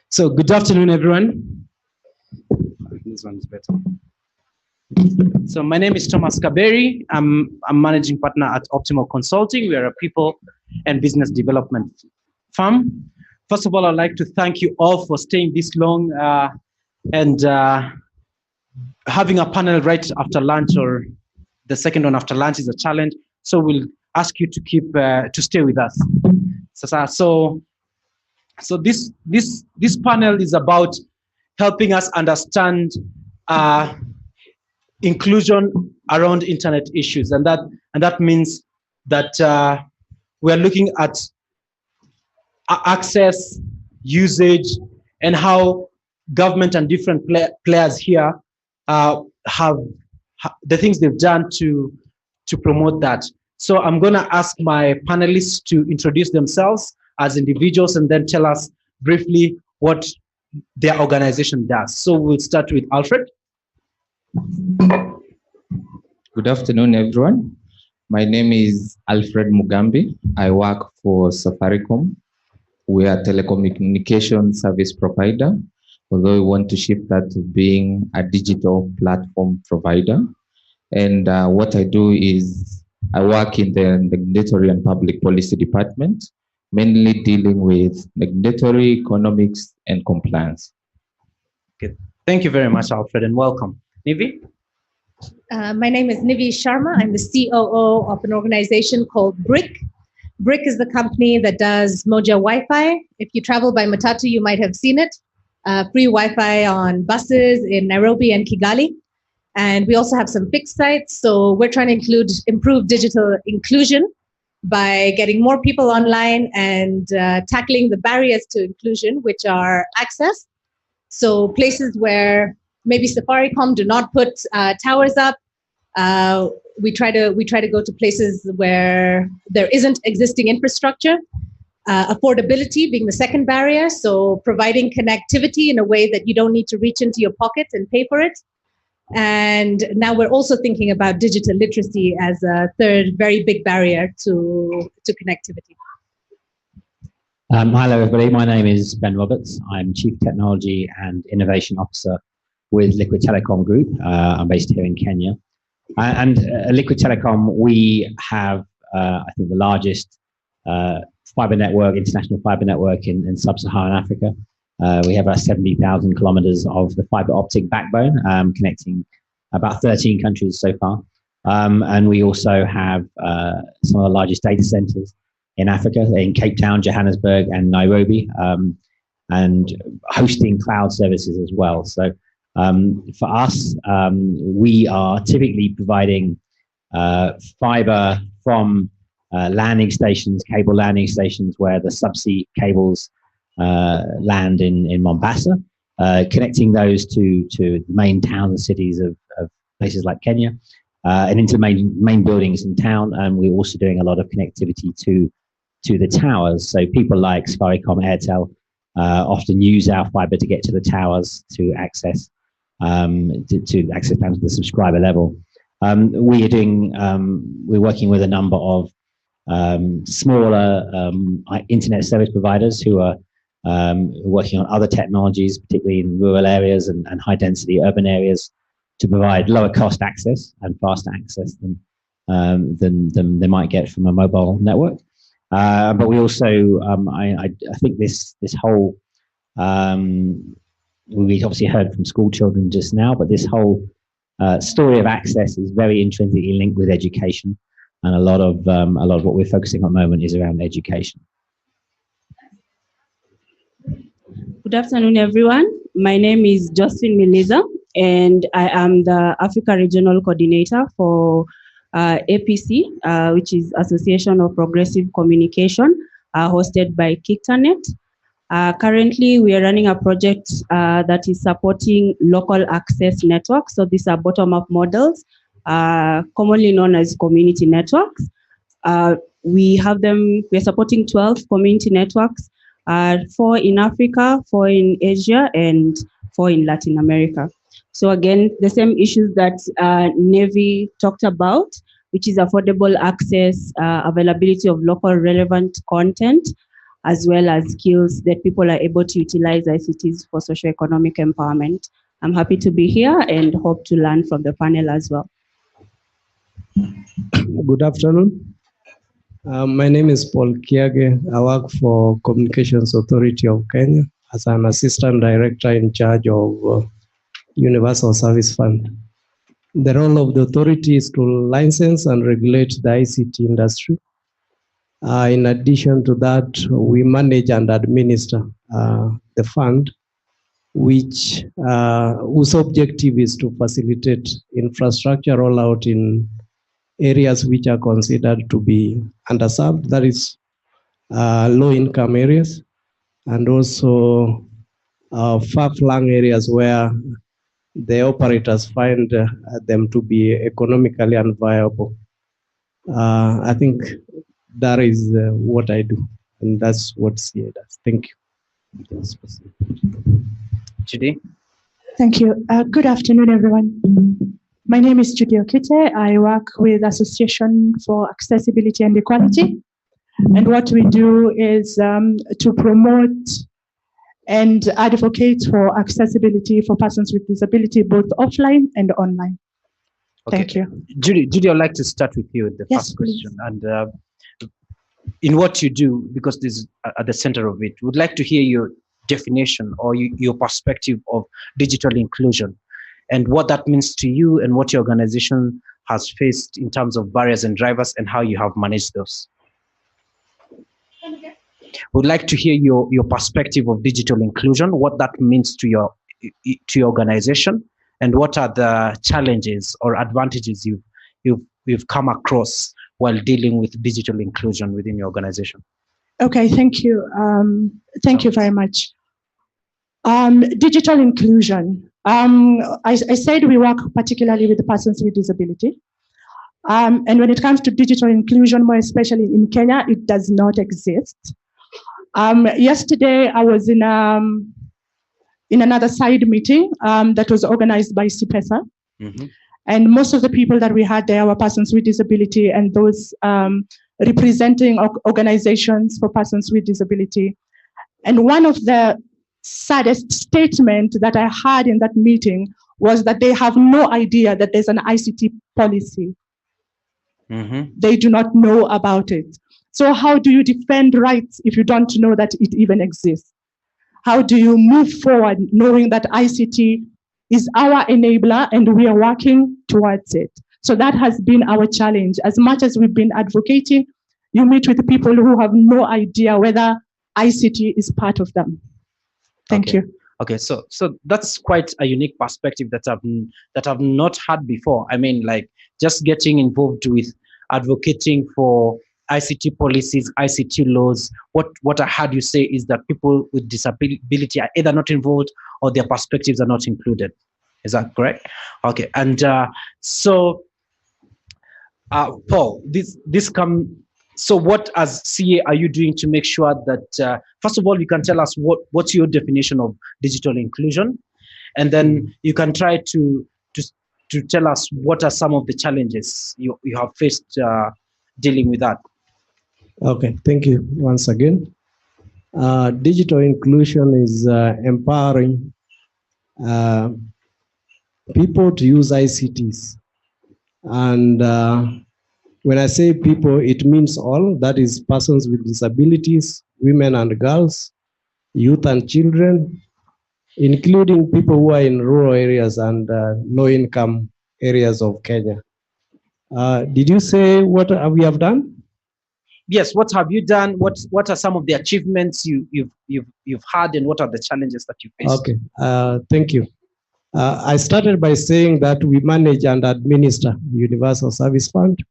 So good afternoon, everyone. This one is better. So my name is Thomas Kaberi. I'm managing partner at Optimal Consulting. We are a people and business development firm. First of all, I'd like to thank you all for staying this long and having a panel right after lunch, or the second one after lunch is a challenge. So we'll ask you to keep to stay with us. So this panel is about helping us understand inclusion around internet issues, and that means that we are looking at access, usage, and how government and different players here have the things they've done to promote that. So I'm going to ask my panelists to introduce themselves as individuals and then tell us briefly what their organization does. So we'll start with Alfred. Good afternoon, everyone. My name is Alfred Mugambi. I work for Safaricom. We are a telecommunication service provider, although we want to shift that to being a digital platform provider. And what I do is I work in the regulatory and public policy department, mainly dealing with regulatory, economics, and compliance. Okay. Thank you very much, Alfred, and welcome. Nivi? My name is Nivi Sharma. I'm the COO of an organization called BRIC. BRIC is the company that does Moja Wi-Fi. If you travel by Matatu, you might have seen it. Free Wi-Fi on buses in Nairobi and Kigali. And we also have some fixed sites. So we're trying to improve digital inclusion by getting more people online and tackling the barriers to inclusion, which are access. So places where maybe Safaricom do not put towers up. We try to go to places where there isn't existing infrastructure. Affordability being the second barrier. So providing connectivity in a way that you don't need to reach into your pocket and pay for it. And now we're also thinking about digital literacy as a third very big barrier to connectivity. Hello, everybody. My name is Ben Roberts. I'm Chief Technology and Innovation Officer with Liquid Telecom Group. I'm based here in Kenya. And Liquid Telecom, we have, I think, the largest fiber network, international fiber network in sub-Saharan Africa. We have about 70,000 kilometers of the fiber optic backbone, connecting about 13 countries so far. And we also have some of the largest data centers in Africa, in Cape Town, Johannesburg, and Nairobi, and hosting cloud services as well. So for us, we are typically providing fiber from landing stations, cable landing stations where the subsea cables land in Mombasa, connecting those to the main towns and cities of places like Kenya, and into main buildings in town. And we're also doing a lot of connectivity to the towers. So people like Safaricom, Airtel often use our fiber to get to the towers to access down to the subscriber level. We're working with a number of smaller internet service providers who are working on other technologies, particularly in rural areas and high density urban areas, to provide lower cost access and faster access than they might get from a mobile network. But we also, I think this whole, we obviously heard from school children just now, but this whole story of access is very intrinsically linked with education, and a lot of what we're focusing on at the moment is around education. Good afternoon, everyone. My name is Josephine Miliza, and I am the Africa Regional Coordinator for APC, which is Association of Progressive Communication, hosted by Internet. Currently, we are running a project that is supporting local access networks. So these are bottom-up models, commonly known as community networks. We are supporting 12 community networks, 4 in Africa, 4 in Asia, and 4 in Latin America. So again, the same issues that Nevi talked about, which is affordable access, availability of local relevant content, as well as skills that people are able to utilize ICTs for socioeconomic empowerment. I'm happy to be here and hope to learn from the panel as well. Good afternoon. My name is Paul Kiage. I work for Communications Authority of Kenya as an assistant director in charge of Universal Service Fund. The role of the authority is to license and regulate the ICT industry. In addition to that, we manage and administer the fund, whose objective is to facilitate infrastructure rollout in areas which are considered to be underserved, that is low-income areas, and also far-flung areas where the operators find them to be economically unviable. I think that is what I do, and that's what CA does. Thank you. Judy? Thank you. Good afternoon, everyone. My name is Judy Okite. I work with Association for Accessibility and Equality. And what we do is to promote and advocate for accessibility for persons with disability, both offline and online. Okay. Thank you. Judy, I'd like to start with you with the Yes, first question. And in what you do, because this is at the center of it, would like to hear your definition or your perspective of digital inclusion and what that means to you and what your organization has faced in terms of barriers and drivers and how you have managed those. Would like to hear your perspective of digital inclusion, what that means to your organization, and what are the challenges or advantages you've come across while dealing with digital inclusion within your organization. Okay, thank you. Thank you very much. Digital inclusion. I said we work particularly with persons with disability. And when it comes to digital inclusion, more especially in Kenya, it does not exist. Yesterday, I was in another side meeting that was organized by CPESA. Mm-hmm. And most of the people that we had there were persons with disability and those representing organizations for persons with disability. And one of the saddest statements that I had in that meeting was that they have no idea that there's an ICT policy. Mm-hmm. They do not know about it. So how do you defend rights if you don't know that it even exists? How do you move forward knowing that ICT is our enabler and we are working towards it? So that has been our challenge. As much as we've been advocating, you meet with people who have no idea whether ICT is part of them. Thank you. Okay, so that's quite a unique perspective that I've not had before. I mean, like just getting involved with advocating for ICT policies, ICT laws. What I heard you say is that people with disability are either not involved or their perspectives are not included. Is that correct? Okay, and Paul, so what as CA are you doing to make sure that, first of all, you can tell us what's your definition of digital inclusion, and then you can try to tell us what are some of the challenges you have faced dealing with that. Okay, thank you once again. Digital inclusion is empowering people to use ICTs. And when I say people, it means all, that is persons with disabilities, women and girls, youth and children, including people who are in rural areas and low-income areas of Kenya. Did you say what we have done? Yes, what have you done? What are some of the achievements you've had, and what are the challenges that you faced? Okay, thank you. I started by saying that we manage and administer the Universal Service Fund.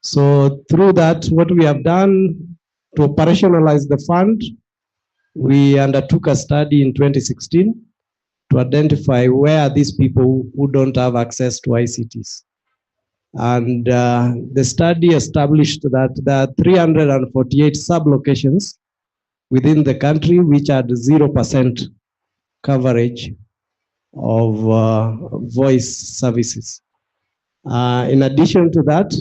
So through that, what we have done to operationalize the fund, we undertook a study in 2016 to identify where are these people who don't have access to ICTs. And the study established that there are 348 sub-locations within the country which had 0% coverage of voice services. In addition to that,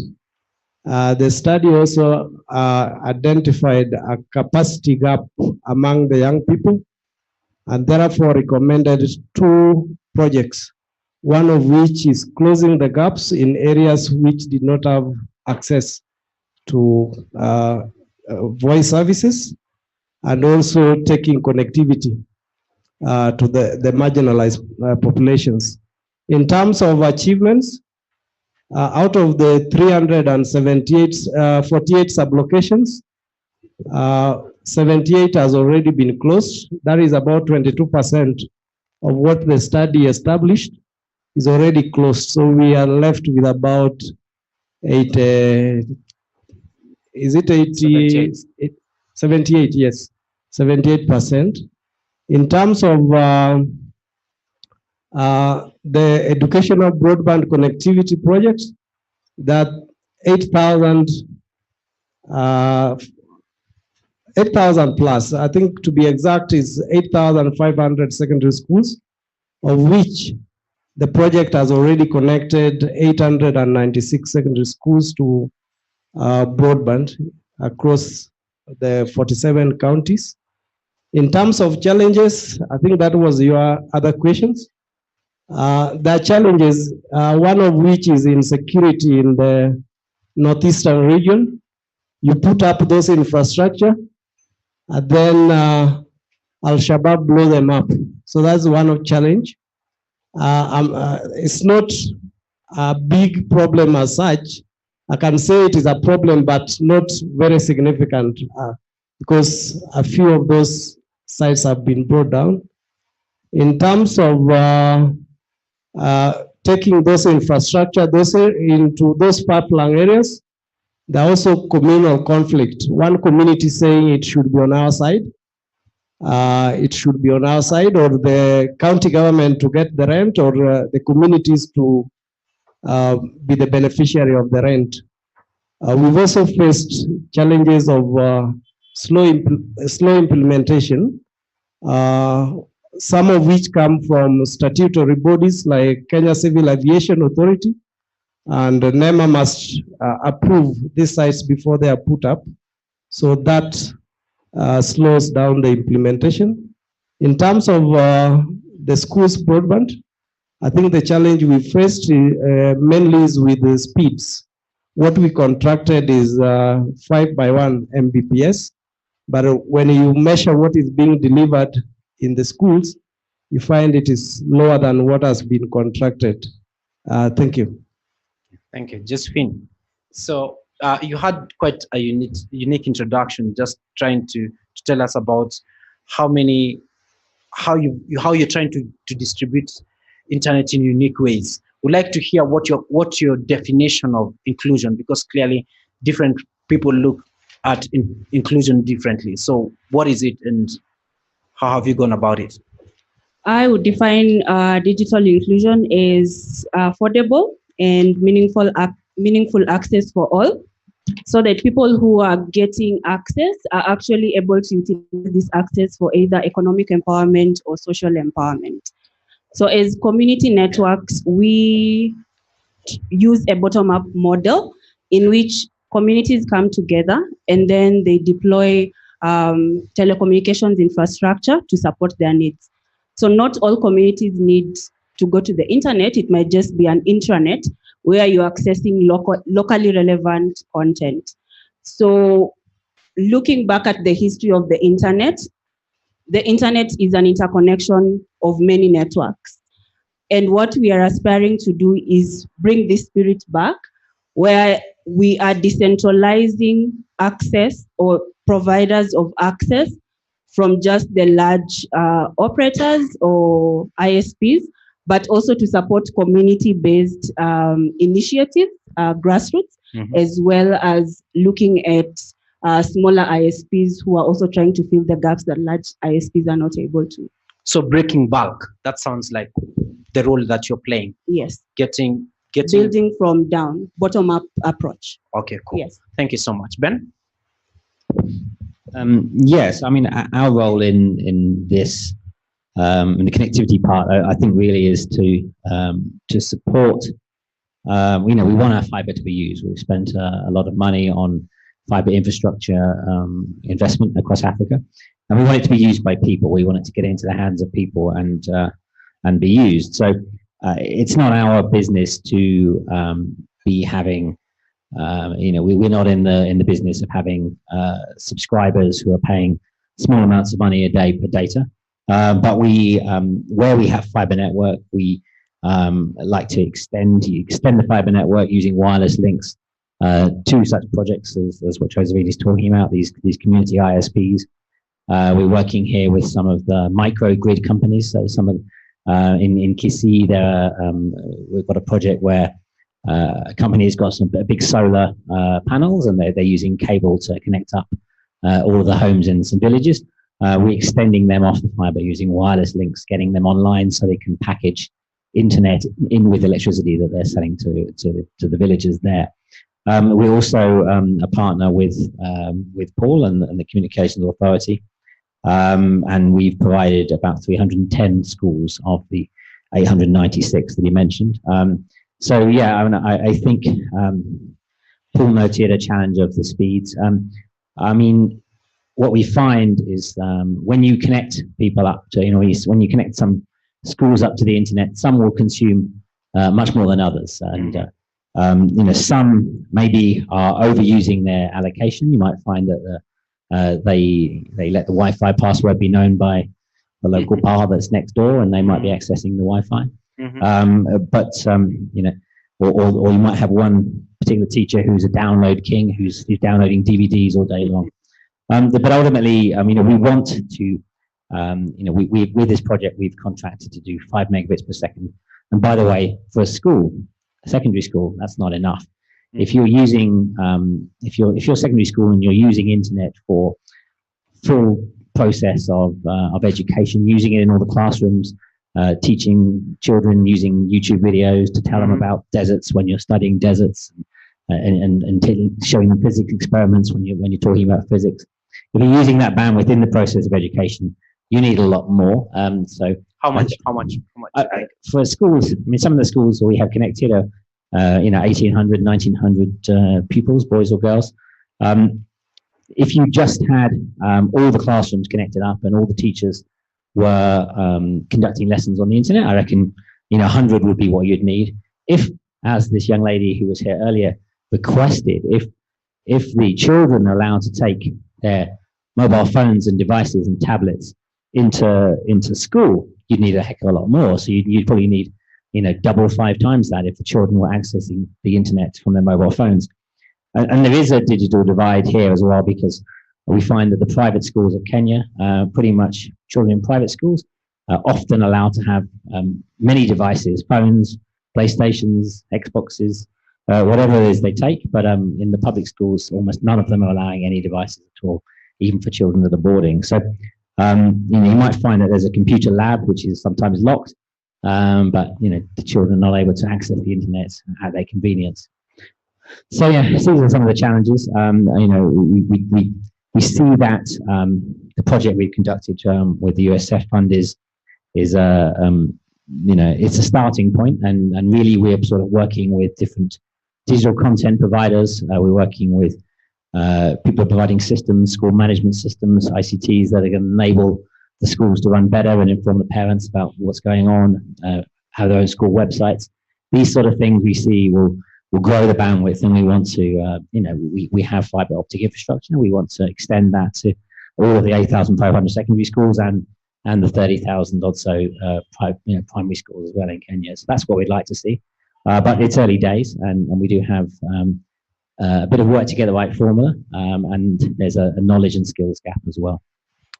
The study also identified a capacity gap among the young people, and therefore recommended 2 projects, one of which is closing the gaps in areas which did not have access to voice services, and also taking connectivity to the marginalized populations. In terms of achievements, out of the 48 sublocations, 78 has already been closed. That is about 22% of what the study established is already closed. So we are left with about 78, yes, 78%. In terms of the educational broadband connectivity projects, that 8,000 plus, I think to be exact is 8,500 secondary schools, of which the project has already connected 896 secondary schools to broadband across the 47 counties. In terms of challenges, I think that was your other questions. The challenges, one of which is insecurity in the northeastern region. You put up those infrastructure, and then Al-Shabaab blow them up. So that's one of challenge. It's not a big problem as such. I can say it is a problem, but not very significant because a few of those sites have been brought down. In terms of taking those infrastructure into those far-flung areas, there are also communal conflict. One community saying it should be on our side. It should be on our side, or the county government to get the rent, or the communities to be the beneficiary of the rent. We've also faced challenges of slow implementation, some of which come from statutory bodies like Kenya Civil Aviation Authority, and NEMA must approve these sites before they are put up. So that slows down the implementation. In terms of the schools broadband, I think the challenge we faced mainly is with the speeds. What we contracted is 5x1 Mbps, but when you measure what is being delivered in the schools, you find it is lower than what has been contracted. Thank you. Thank you, Josephine. So you had quite a unique introduction, just trying to tell us about how you're trying to distribute internet in unique ways. We'd like to hear what your definition of inclusion, because clearly different people look at inclusion differently. So what is it, and how have you gone about it? I would define digital inclusion as affordable and meaningful access for all, so that people who are getting access are actually able to utilize this access for either economic empowerment or social empowerment. So as community networks, we use a bottom-up model in which communities come together and then they deploy telecommunications infrastructure to support their needs. So not all communities need to go to the internet. It might just be an intranet where you're accessing locally relevant content. So looking back at the history of the internet is an interconnection of many networks. And what we are aspiring to do is bring this spirit back, where we are decentralizing access or providers of access from just the large operators or ISPs, but also to support community-based initiatives, grassroots, as well as looking at smaller ISPs who are also trying to fill the gaps that large ISPs are not able to. So breaking bulk, that sounds like the role that you're playing. Yes. Getting building from down, bottom-up approach. Okay, cool. Yes. Thank you so much. Ben? Yes, I mean, our role in this, in the connectivity part, I think really is to support we want our fiber to be used. We've spent a lot of money on fiber infrastructure investment across Africa, and we want it to be used by people. We want it to get into the hands of people and be used. So it's not our business to be having. We're not in the business of having subscribers who are paying small amounts of money a day per data. But where we have fiber network, we like to extend the fiber network using wireless links to such projects as what Josephine is talking about, these community ISPs. We're working here with some of the microgrid companies. So some of in Kisii, we've got a project where a company has got some big solar panels, and they're using cable to connect up all of the homes in some villages. We're extending them off the fiber using wireless links, getting them online so they can package internet in with electricity that they're selling to the villagers there. We're also a partner with Paul and the Communications Authority, and we've provided about 310 schools of the 896 that he mentioned. So yeah, I think Paul noted a challenge of the speeds. What we find is when you connect people up to, when you connect some schools up to the internet, some will consume much more than others, and some maybe are overusing their allocation. You might find that they let the Wi-Fi password be known by the local bar that's next door, and they might be accessing the Wi-Fi. Or you might have one particular teacher who's a download king, who's downloading DVDs all day long. But ultimately, we want to, with this project, we've contracted to do 5 megabits per second. And by the way, for a secondary school, that's not enough. If you're using, if you're secondary school and you're using internet for full process of education, using it in all the classrooms, teaching children using YouTube videos to tell them about deserts when you're studying deserts, and showing them physics experiments when you're talking about physics. If you're using that bandwidth in the process of education, you need a lot more. So how much? For schools, some of the schools we have connected are 1,800, 1,900 pupils, boys or girls. If you just had all the classrooms connected up and all the teachers were conducting lessons on the internet, I reckon 100 would be what you'd need. If, as this young lady who was here earlier requested, if the children are allowed to take their mobile phones and devices and tablets into school, you'd need a heck of a lot more. So you'd probably need double 5 times that if the children were accessing the internet from their mobile phones. And there is a digital divide here as well, because we find that the private schools of Kenya, pretty much children in private schools, are often allowed to have many devices, phones, PlayStations, Xboxes, whatever it is they take. But in the public schools, almost none of them are allowing any devices at all, even for children that are boarding. So you might find that there's a computer lab which is sometimes locked, but the children are not able to access the internet at their convenience. So yeah, these are some of the challenges. We see that the project we've conducted with the USF fund is it's a starting point, and really we're sort of working with different digital content providers. We're working with people providing systems, school management systems, ICTs that are going to enable the schools to run better and inform the parents about what's going on, have their own school websites. These sort of things we see will grow the bandwidth, and we want to, we have fiber optic infrastructure. We want to extend that to all of the 8,500 secondary schools and the 30,000 or so primary schools as well in Kenya. So that's what we'd like to see. But it's early days, and we do have a bit of work to get the right formula, and there's a knowledge and skills gap as well.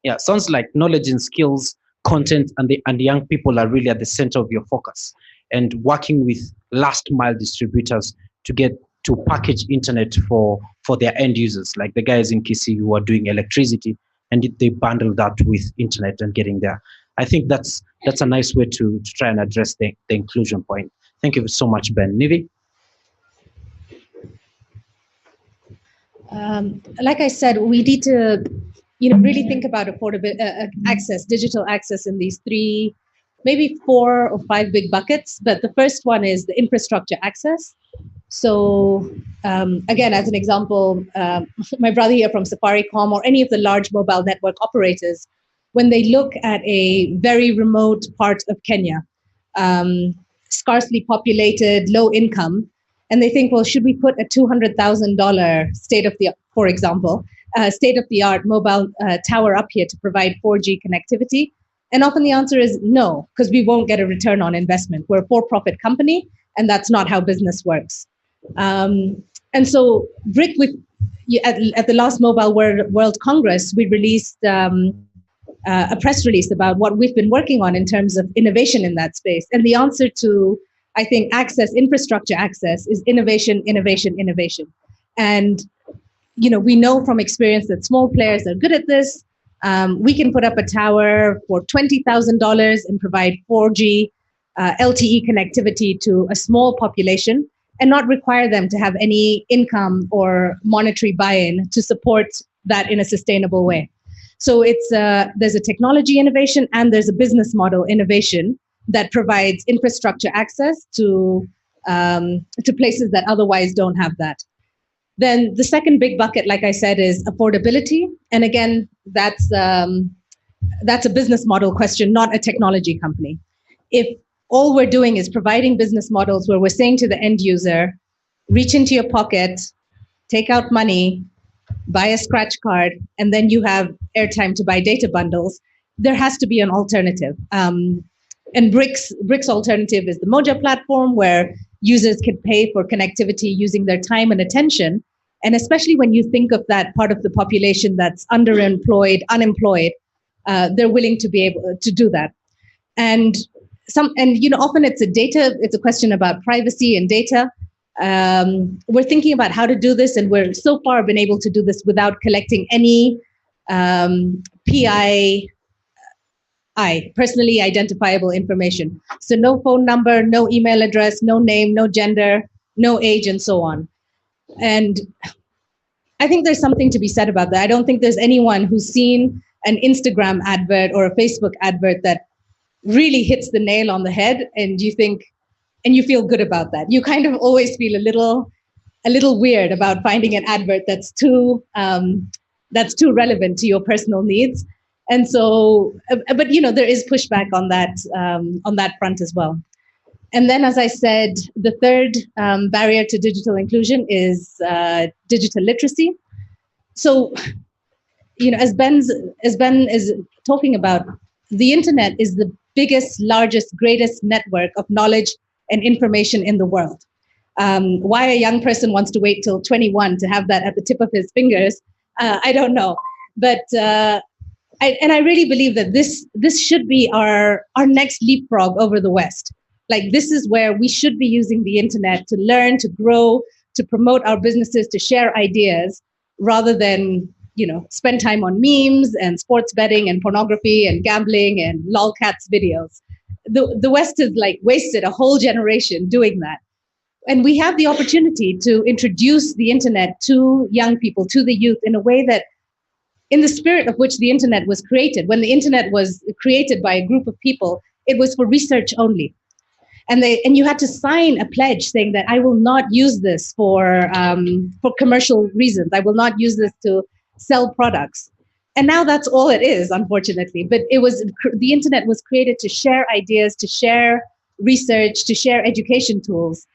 Yeah, sounds like knowledge and skills, content, and the young people are really at the center of your focus, and working with last mile distributors to get to package internet for their end users, like the guys in Kisii who are doing electricity, and they bundle that with internet and getting there. I think that's a nice way to try and address the inclusion point. Thank you so much, Ben. Nivi? Like I said, we need to really think about affordable access, digital access in these 3 maybe 4 or 5 big buckets, but the first one is the infrastructure access. So again, as an example, my brother here from Safaricom or any of the large mobile network operators, when they look at a very remote part of Kenya, sparsely populated, low income, and they think, well, should we put a $200,000 state-of-the-art mobile tower up here to provide 4G connectivity? And often the answer is no, because we won't get a return on investment. We're a for-profit company, and that's not how business works. And so BRIC, at the last Mobile World Congress, we released a press release about what we've been working on in terms of innovation in that space. And the answer to, I think, infrastructure access is innovation, innovation, innovation. And, we know from experience that small players are good at this. We can put up a tower for $20,000 and provide 4G LTE connectivity to a small population and not require them to have any income or monetary buy-in to support that in a sustainable way. So there's a technology innovation and there's a business model innovation that provides infrastructure access to places that otherwise don't have that. Then the second big bucket, like I said, is affordability. And again, that's a business model question, not a technology company. If all we're doing is providing business models where we're saying to the end user, reach into your pocket, take out money, buy a scratch card, and then you have airtime to buy data bundles, there has to be an alternative. And BRIC's alternative is the Moja platform, where users can pay for connectivity using their time and attention. And especially when you think of that part of the population that's underemployed, unemployed, they're willing to be able to do that. And often it's a question about privacy and data. We're thinking about how to do this, and we're so far been able to do this without collecting any PII, personally identifiable information. So no phone number, no email address, no name, no gender, no age, and so on. And I think there's something to be said about that. I don't think there's anyone who's seen an Instagram advert or a Facebook advert that really hits the nail on the head, and you feel good about that. You kind of always feel a little weird about finding an advert that's too relevant to your personal needs. And so, but there is pushback on that front as well. And then, as I said, the third barrier to digital inclusion is digital literacy. So, as Ben is talking about, the internet is the biggest, largest, greatest network of knowledge and information in the world. Why a young person wants to wait till 21 to have that at the tip of his fingers, I don't know. But I really believe that this should be our next leapfrog over the West. Like, this is where we should be using the internet to learn, to grow, to promote our businesses, to share ideas, rather than spend time on memes and sports betting and pornography and gambling and lolcats videos. The West has wasted a whole generation doing that. And we have the opportunity to introduce the internet to young people, to the youth, in a way that, in the spirit of which the internet was created. When the internet was created by a group of people, it was for research only. And you had to sign a pledge saying that I will not use this for commercial reasons. I will not use this to sell products. And now that's all it is, unfortunately. But the internet was created to share ideas, to share research, to share education tools.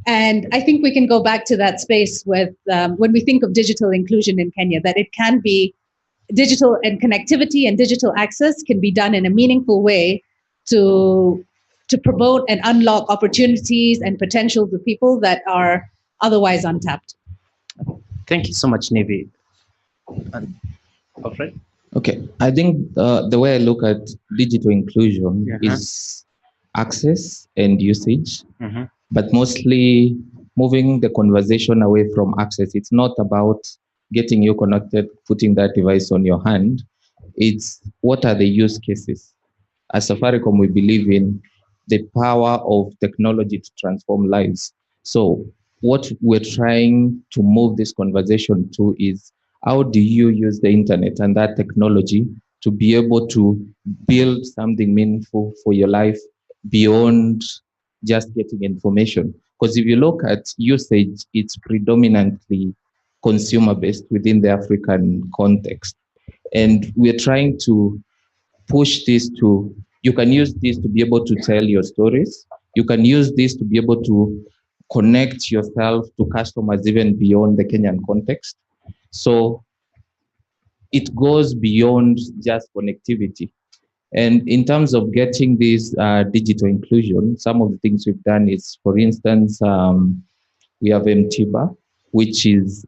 And I think we can go back to that space with when we think of digital inclusion in Kenya, that it can be digital, and connectivity and digital access can be done in a meaningful way to promote and unlock opportunities and potential to people that are otherwise untapped. Thank you so much, Nivi. Alfred? Okay, I think the way I look at digital inclusion is access and usage, but mostly moving the conversation away from access. It's not about getting you connected, putting that device on your hand. It's what are the use cases? As Safaricom, we believe in the power of technology to transform lives. So what we're trying to move this conversation to is, how do you use the internet and that technology to be able to build something meaningful for your life beyond just getting information. Because if you look at usage, it's predominantly consumer-based within the African context. And we're trying to push this to, you can use this to be able to tell your stories. You can use this to be able to connect yourself to customers even beyond the Kenyan context. So it goes beyond just connectivity. And in terms of getting this digital inclusion, some of the things we've done is, for instance, we have MTIBA, which is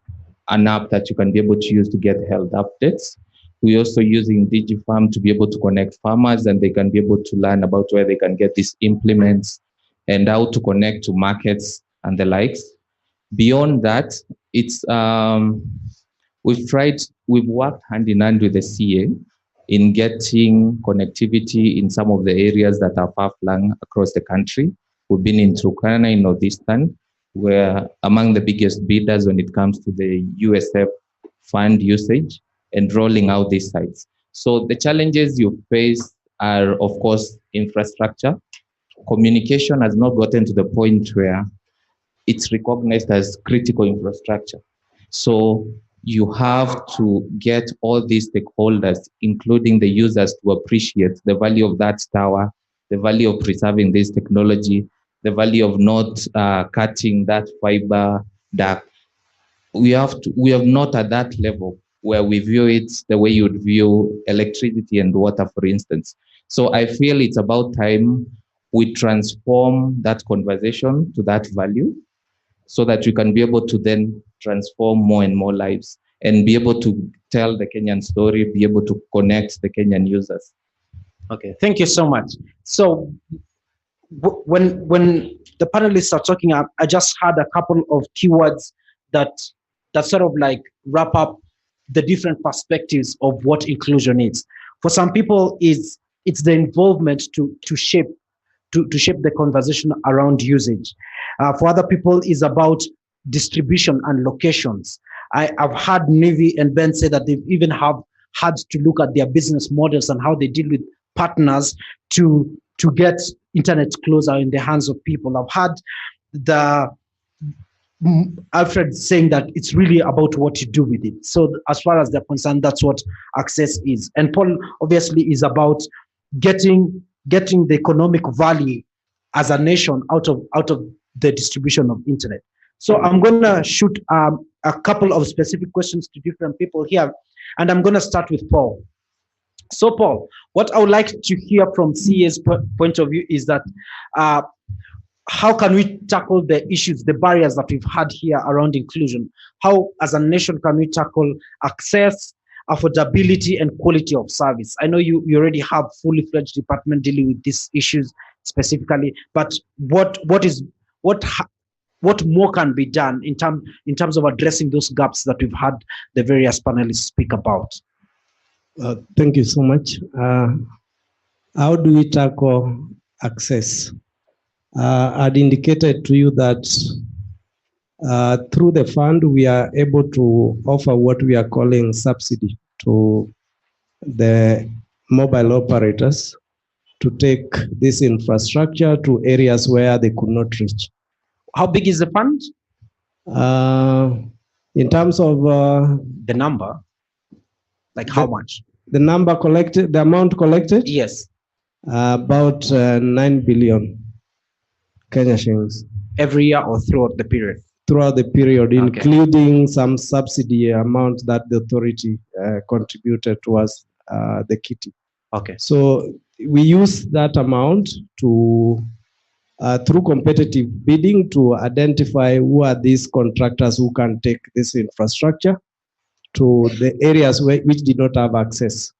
an app that you can be able to use to get health updates. We're also using DigiFarm to be able to connect farmers, and they can be able to learn about where they can get these implements and how to connect to markets and the likes. Beyond that, it's we've worked hand in hand with the CA in getting connectivity in some of the areas that are far-flung across the country. We've been in Turkana in Northeastern, where among the biggest bidders when it comes to the USF fund usage and rolling out these sites. So the challenges you face are, of course, infrastructure. Communication has not gotten to the point where it's recognized as critical infrastructure. So you have to get all these stakeholders, including the users, to appreciate the value of that tower, the value of preserving this technology, the value of not cutting that fiber duct. We are not at that level where we view it the way you would view electricity and water, for instance. So I feel it's about time we transform that conversation to that value, so that we can be able to then transform more and more lives and be able to tell the Kenyan story, be able to connect the Kenyan users. Okay, thank you so much. So when the panelists are talking, I just had a couple of keywords that sort of like wrap up the different perspectives of what inclusion is. For some people, it's the involvement to shape the conversation around usage. For other people, is about distribution and locations. I've heard Nivi and Ben say that they've even have had to look at their business models and how they deal with partners to get internet closer in the hands of people. I've had Alfred saying that it's really about what you do with it. So as far as they're concerned, that's what access is. And Paul obviously is about getting the economic value as a nation out of the distribution of internet. So I'm going to shoot a couple of specific questions to different people here, and I'm going to start with Paul. So Paul, what I would like to hear from CA's point of view is that how can we tackle the issues, the barriers that we've had here around inclusion? How, as a nation, can we tackle access, affordability, and quality of service? I know you already have fully fledged department dealing with these issues specifically, but what more can be done in terms of addressing those gaps that we've had the various panelists speak about? Thank you so much. How do we tackle access? I'd indicated to you that through the fund, we are able to offer what we are calling subsidy to the mobile operators to take this infrastructure to areas where they could not reach. How big is the fund? In terms of the number, like how much? The number collected, the amount collected? Yes. About 9 billion Kenya shillings. Every year or throughout the period? Throughout the period, okay, including some subsidy amount that the authority contributed towards the kitty. Okay. So we use that amount to, through competitive bidding, to identify who are these contractors who can take this infrastructure to the areas which did not have access.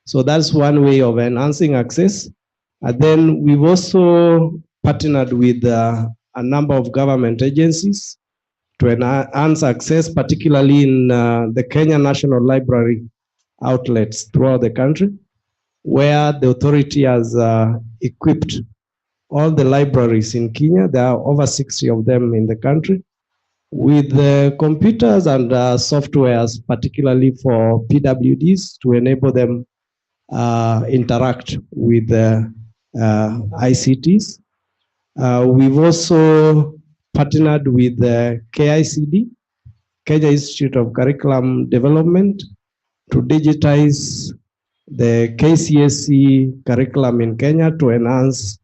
So that's one way of enhancing access. And then we've also partnered with a number of government agencies to enhance access, particularly in the Kenya National Library outlets throughout the country, where the authority has equipped all the libraries in Kenya. There are over 60 of them in the country, with computers and softwares, particularly for PWDs, to enable them interact with the ICTs. We've also partnered with the KICD, Kenya Institute of Curriculum Development, to digitize the KCSE curriculum in Kenya to enhance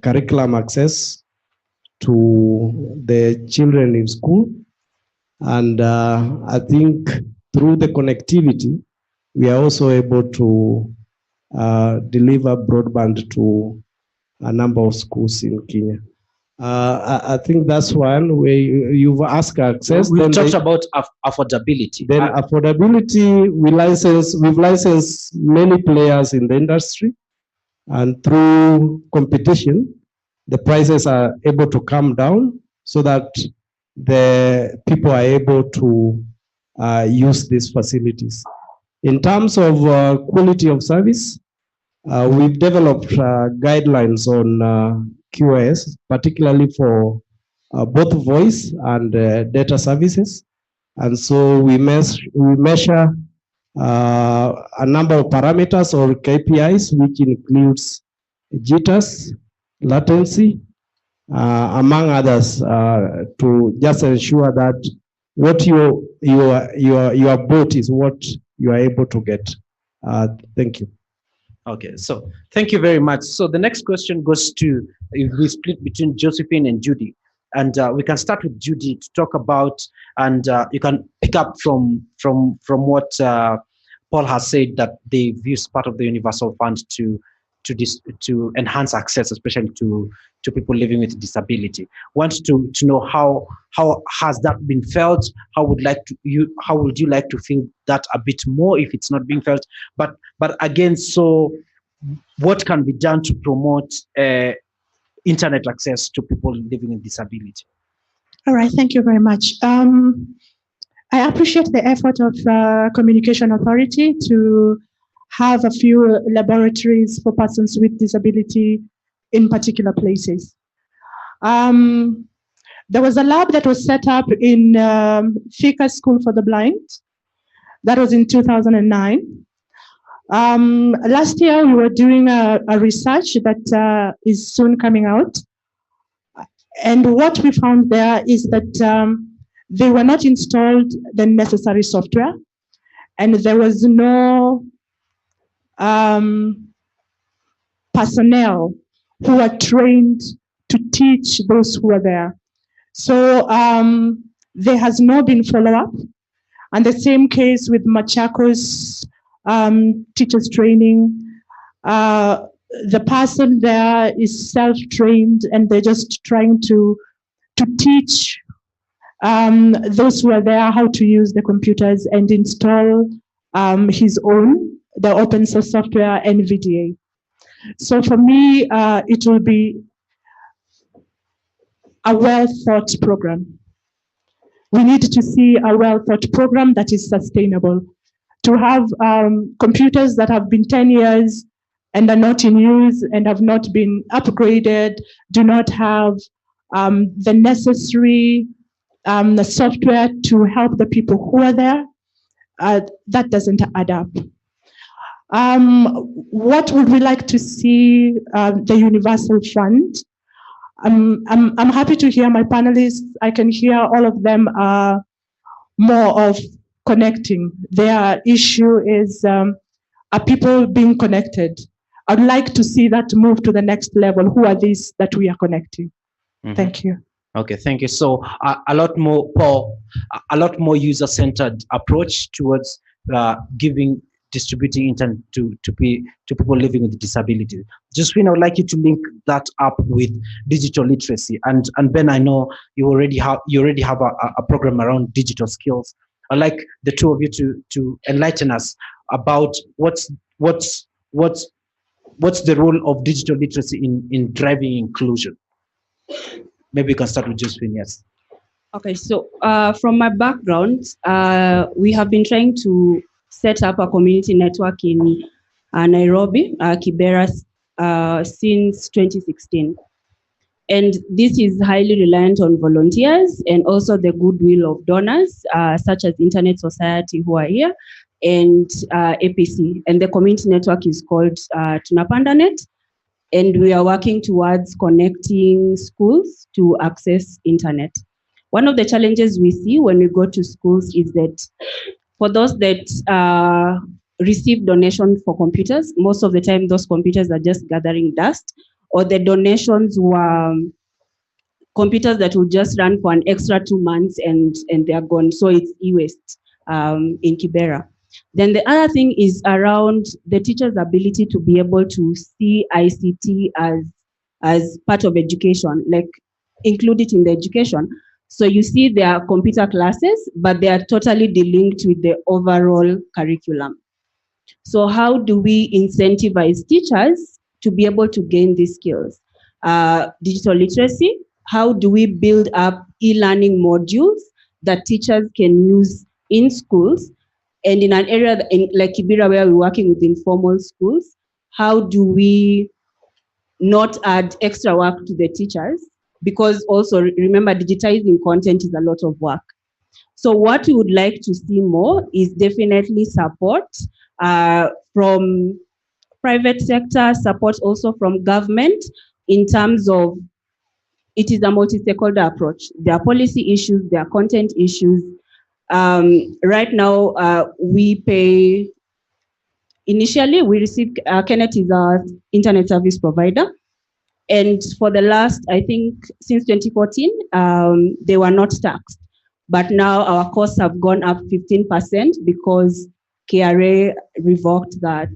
curriculum access to the children in school. And I think through the connectivity, we are also able to deliver broadband to a number of schools in Kenya. I think that's one way you've asked access. We talked about affordability. Then affordability, we've licensed many players in the industry, and through competition, the prices are able to come down so that the people are able to use these facilities. In terms of quality of service, we've developed guidelines on QoS, particularly for both voice and data services. And so we measure a number of parameters or KPIs, which includes jitters, latency, among others, to just ensure that what your bought is what you are able to get. Thank you. Okay, so thank you very much. So the next question goes to, if we split between Josephine and Judy, and we can start with Judy to talk about, and you can pick up from what Paul has said, that they've used part of the universal fund to enhance access, especially to people living with disability. Want to know how has that been felt? How would you like to feel that a bit more if it's not being felt? But again, so what can be done to promote internet access to people living with disability? All right, thank you very much. I appreciate the effort of Communication Authority to have a few laboratories for persons with disability in particular places. There was a lab that was set up in Thika School for the Blind. That was in 2009. Last year, we were doing a research that is soon coming out. And what we found there is that they were not installed the necessary software, and there was no personnel who are trained to teach those who are there. So there has not been follow-up. And the same case with Machakos teachers training. The person there is self-trained, and they're just trying to teach those who are there how to use the computers and install the open source software NVDA. So for me, it will be a well-thought program. We need to see a well-thought program that is sustainable. To have computers that have been 10 years and are not in use and have not been upgraded, do not have the necessary the software to help the people who are there, that doesn't add up. What would we like to see the universal fund? I'm happy to hear my panelists. I can hear all of them are more of connecting. Their issue is are people being connected? I'd like to see that move to the next level. Who are these that we are connecting? Mm-hmm. Thank you. Okay, thank you. So a lot more user-centered approach towards distributing internet to people living with disability. Josephine, I would like you to link that up with digital literacy. And Ben, I know you already have a program around digital skills. I'd like the two of you to enlighten us about what's the role of digital literacy in driving inclusion. Maybe we can start with Josephine, yes. Okay, so from my background, we have been trying to set up a community network in Nairobi, Kibera, since 2016. And this is highly reliant on volunteers and also the goodwill of donors, such as Internet Society who are here, and APC. And the community network is called Tunapandanet. And we are working towards connecting schools to access internet. One of the challenges we see when we go to schools is that for those that receive donation for computers, most of the time those computers are just gathering dust, or the donations were computers that will just run for an extra 2 months and they are gone. So it's e-waste in Kibera. Then the other thing is around the teacher's ability to be able to see ICT as part of education, like include it in the education. So you see there are computer classes, but they are totally delinked with the overall curriculum. So how do we incentivize teachers to be able to gain these skills? Digital literacy, how do we build up e-learning modules that teachers can use in schools? And in an area like Kibera, where we're working with informal schools, how do we not add extra work to the teachers? Because also, remember, digitizing content is a lot of work. So what we would like to see more is definitely support from private sector, support also from government in terms of, it is a multi-stakeholder approach. There are policy issues, there are content issues. Right now, we pay, initially we received, Kenneth is our internet service provider. And for the last, I think, since 2014, they were not taxed. But now our costs have gone up 15% because KRA revoked that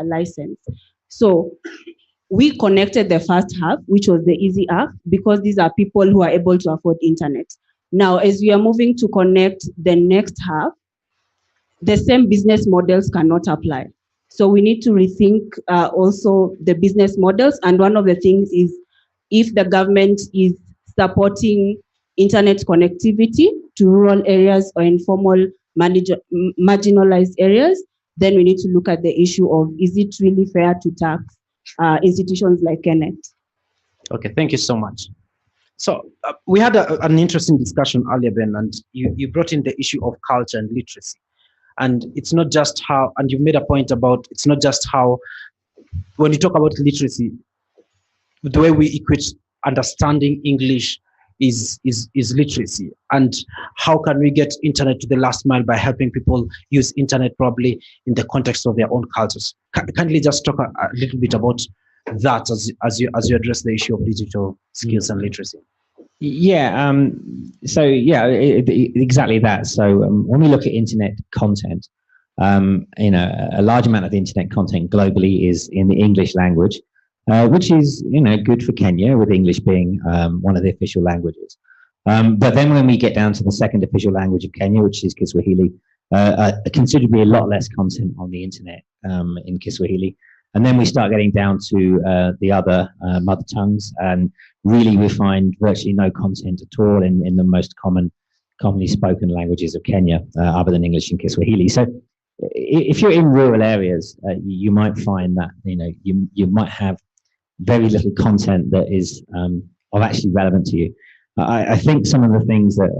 license. So we connected the first half, which was the easy half, because these are people who are able to afford internet. Now, as we are moving to connect the next half, the same business models cannot apply. So we need to rethink also the business models. And one of the things is, if the government is supporting internet connectivity to rural areas or informal marginalized areas, then we need to look at the issue of, is it really fair to tax institutions like Kenneth? Okay, thank you so much. So we had an interesting discussion earlier, Ben, and you brought in the issue of culture and literacy. And it's not just how, and you made a point about, it's not just how, when you talk about literacy, the way we equate understanding English is literacy. And how can we get internet to the last mile by helping people use internet probably in the context of their own cultures? Kindly just talk a little bit about that as you address the issue of digital skills and literacy. Yeah, exactly that. So when we look at internet content, a large amount of the internet content globally is in the English language, which is, good for Kenya, with English being one of the official languages. But then when we get down to the second official language of Kenya, which is Kiswahili, considerably a lot less content on the internet in Kiswahili. And then we start getting down to the other mother tongues, and really we find virtually no content at all in the most commonly spoken languages of Kenya, other than English and Kiswahili. So if you're in rural areas, you might find that you might have very little content that is of actually relevant to you. I think some of the things that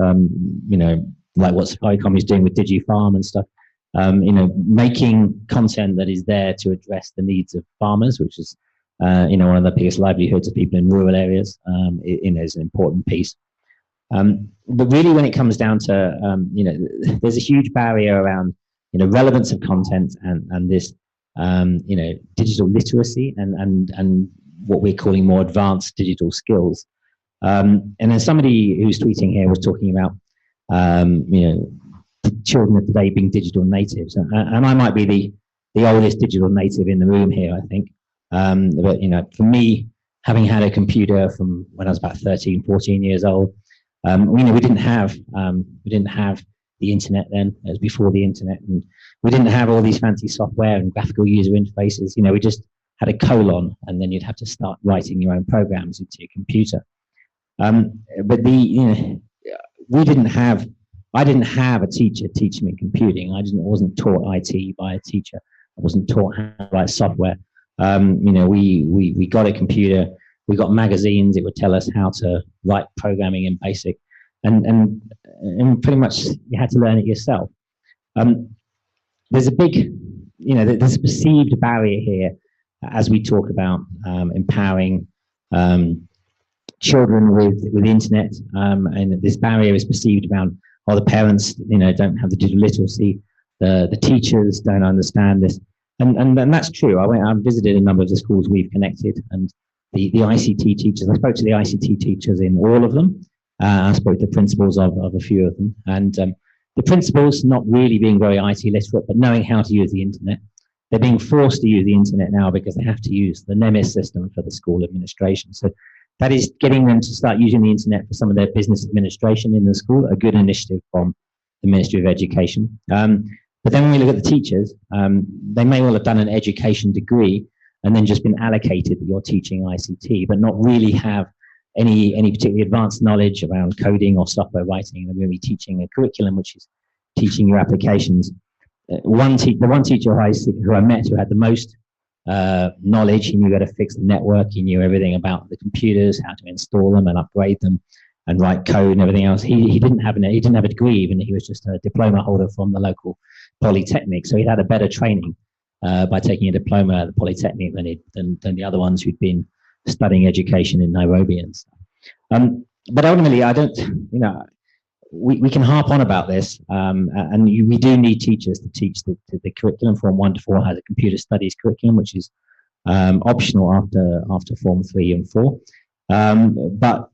like what Safaricom is doing with DigiFarm and stuff, making content that is there to address the needs of farmers, which is, one of the biggest livelihoods of people in rural areas, is an important piece. But really, when it comes down to, there's a huge barrier around, relevance of content and this, digital literacy and what we're calling more advanced digital skills. And then somebody who's tweeting here was talking about, children of today being digital natives, and I might be the oldest digital native in the room here, I think. But for me, having had a computer from when I was about 13, 14 years old, we didn't have the internet then. It was before the internet, and we didn't have all these fancy software and graphical user interfaces. We just had a colon, and then you'd have to start writing your own programs into your computer. But I didn't have a teacher teach me computing. I wasn't taught IT by a teacher. I wasn't taught how to write software. We got a computer we got magazines. It would tell us how to write programming in BASIC, and pretty much you had to learn it yourself. There's a big, there's a perceived barrier here as we talk about empowering children with the internet, and this barrier is perceived around, oh, the parents, don't have the digital literacy, the teachers don't understand this, and that's true. I visited a number of the schools we've connected, and the ICT teachers. I spoke to the ICT teachers in all of them. I spoke to principals of a few of them, and the principals not really being very IT literate, but knowing how to use the internet. They're being forced to use the internet now because they have to use the NEMIS system for the school administration. So that is getting them to start using the internet for some of their business administration in the school, a good initiative from the Ministry of Education. But then when we look at the teachers, they may well have done an education degree and then just been allocated that you're teaching ICT, but not really have any particularly advanced knowledge around coding or software writing. They're really teaching a curriculum which is teaching your applications. The one teacher who I met who had the most knowledge, he knew how to fix the network, he knew everything about the computers, how to install them and upgrade them and write code and everything else. He didn't have a degree even, he was just a diploma holder from the local polytechnic, so he had a better training by taking a diploma at the polytechnic than the other ones who'd been studying education in Nairobi and stuff. But ultimately, I don't, we can harp on about this, and we do need teachers to teach the curriculum. Form 1 to 4 has a computer studies curriculum, which is optional after Form 3 and 4. But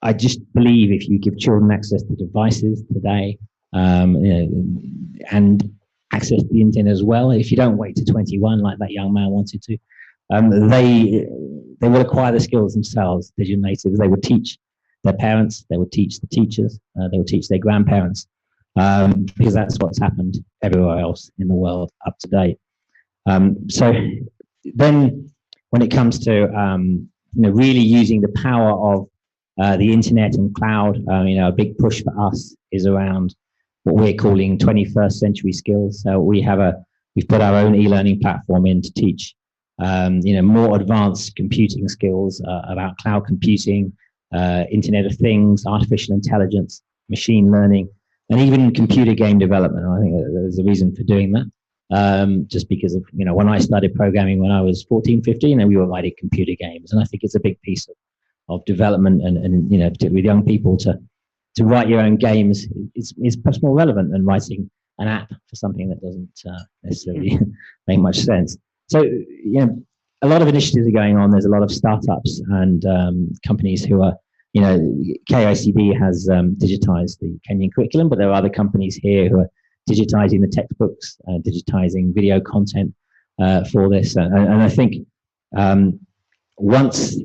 I just believe if you give children access to devices today, and access to the internet as well, if you don't wait to 21 like that young man wanted to, they will acquire the skills themselves. Digital natives, they would teach their parents, they would teach the teachers, they would teach their grandparents, because that's what's happened everywhere else in the world up to date. So then when it comes to really using the power of the internet and cloud, a big push for us is around what we're calling 21st century skills. So we've put our own e-learning platform in to teach more advanced computing skills about cloud computing, Internet of Things, artificial intelligence, machine learning, and even computer game development. I think there's a reason for doing that, just because of, when I started programming when I was 14, 15, and we were writing computer games. And I think it's a big piece of development, and particularly with young people to write your own games is much more relevant than writing an app for something that doesn't necessarily make much sense. So, a lot of initiatives are going on. There's a lot of startups and companies who are, KICD has digitized the Kenyan curriculum, but there are other companies here who are digitizing the textbooks, digitizing video content for this. And I think once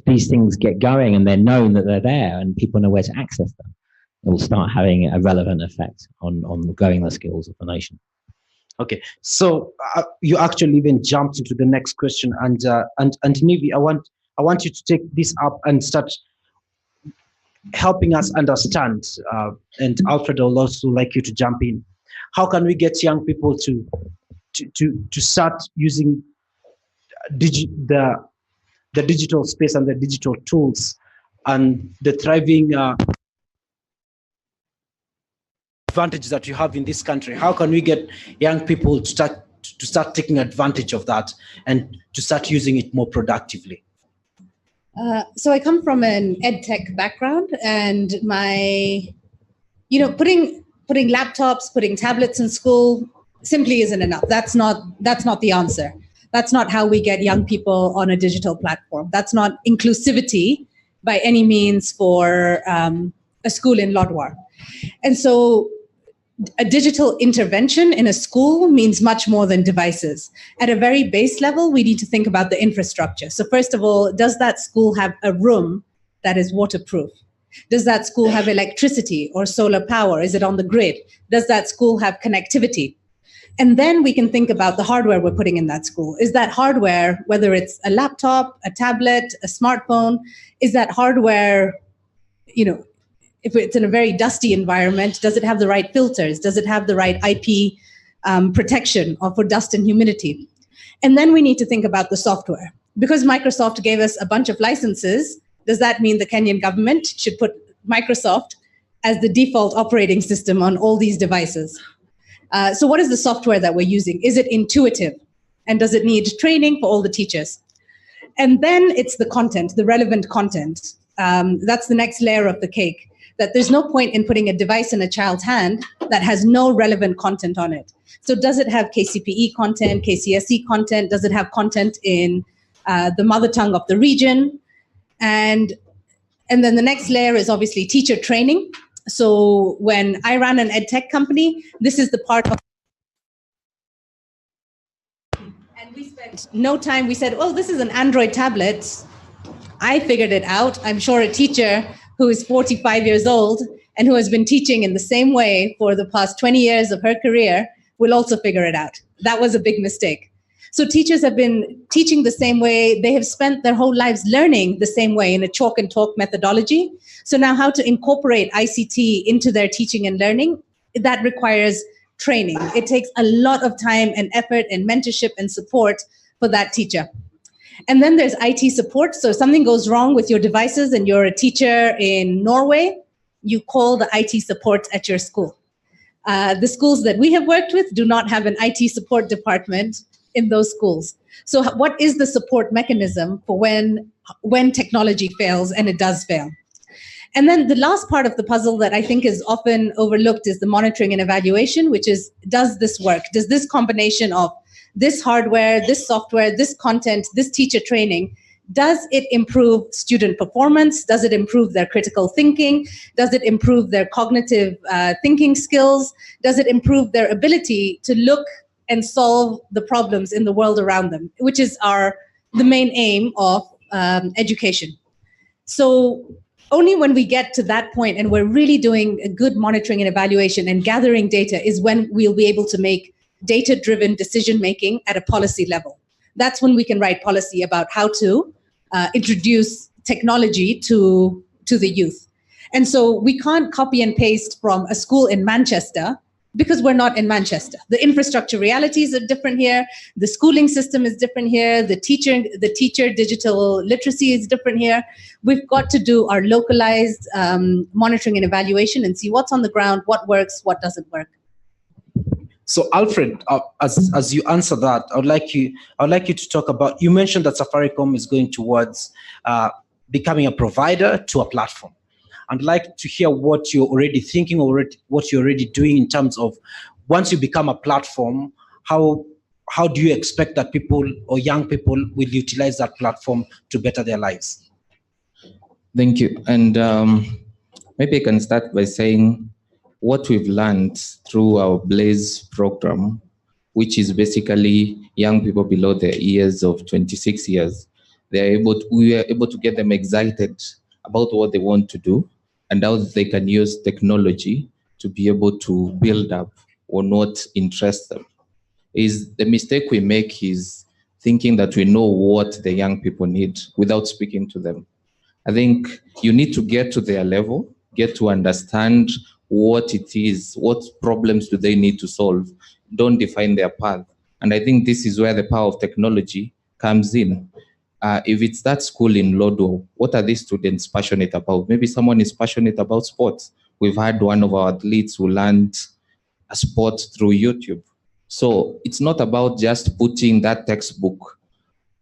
these things get going and they're known that they're there and people know where to access them, it will start having a relevant effect on growing the skills of the nation. Okay, so you actually even jumped into the next question, and Nivi, I want you to take this up and start helping us understand. And Alfred, I'll also like you to jump in. How can we get young people to start using the digital space and the digital tools and the thriving advantage that you have in this country? How can we get young people to start taking advantage of that and to start using it more productively? So I come from an ed tech background, and putting laptops, putting tablets in school simply isn't enough. That's not the answer. That's not how we get young people on a digital platform. That's not inclusivity by any means for a school in Lodwar. And so a digital intervention in a school means much more than devices. At a very base level, we need to think about the infrastructure. So first of all, does that school have a room that is waterproof? Does that school have electricity or solar power? Is it on the grid? Does that school have connectivity? And then we can think about the hardware we're putting in that school. Is that hardware, whether it's a laptop, a tablet, a smartphone, is that hardware, if it's in a very dusty environment, does it have the right filters? Does it have the right IP protection for dust and humidity? And then we need to think about the software. Because Microsoft gave us a bunch of licenses, does that mean the Kenyan government should put Microsoft as the default operating system on all these devices? So what is the software that we're using? Is it intuitive? And does it need training for all the teachers? And then it's the content, the relevant content. That's the next layer of the cake, that there's no point in putting a device in a child's hand that has no relevant content on it. So does it have KCPE content, KCSE content? Does it have content in the mother tongue of the region? And then the next layer is obviously teacher training. So when I ran an ed tech company, this is the part of, and we spent no time. We said, oh, this is an Android tablet. I figured it out. I'm sure a teacher who is 45 years old and who has been teaching in the same way for the past 20 years of her career will also figure it out. That was a big mistake. So teachers have been teaching the same way. They have spent their whole lives learning the same way in a chalk and talk methodology. So now how to incorporate ICT into their teaching and learning, that requires training. It takes a lot of time and effort and mentorship and support for that teacher. And then there's IT support. So if something goes wrong with your devices and you're a teacher in Norway, you call the IT support at your school. The schools that we have worked with do not have an IT support department in those schools. So what is the support mechanism for when technology fails, and it does fail? And then the last part of the puzzle that I think is often overlooked is the monitoring and evaluation, which is, does this work? Does this combination of this hardware, this software, this content, this teacher training, does it improve student performance? Does it improve their critical thinking? Does it improve their cognitive thinking skills? Does it improve their ability to look and solve the problems in the world around them, which is the main aim of education? So only when we get to that point and we're really doing a good monitoring and evaluation and gathering data is when we'll be able to make data-driven decision-making at a policy level. That's when we can write policy about how to introduce technology to the youth. And so we can't copy and paste from a school in Manchester because we're not in Manchester. The infrastructure realities are different here. The schooling system is different here. The teacher digital literacy is different here. We've got to do our localized monitoring and evaluation and see what's on the ground, what works, what doesn't work. So Alfred, as you answer that, I would like you to talk about, you mentioned that Safaricom is going towards becoming a provider to a platform. I'd like to hear what you're already thinking, or what you're already doing in terms of, once you become a platform, how do you expect that people or young people will utilize that platform to better their lives? Thank you. And maybe I can start by saying what we've learned through our Blaze program, which is basically young people below the years of 26 years. We are able to get them excited about what they want to do and how they can use technology to be able to build up on what interests them. The mistake we make is thinking that we know what the young people need without speaking to them. I think you need to get to their level, get to understand what it is, what problems do they need to solve. Don't define their path. And I think this is where the power of technology comes in. If it's that school in Lodo, what are these students passionate about? Maybe someone is passionate about sports. We've had one of our athletes who learned a sport through YouTube. So it's not about just putting that textbook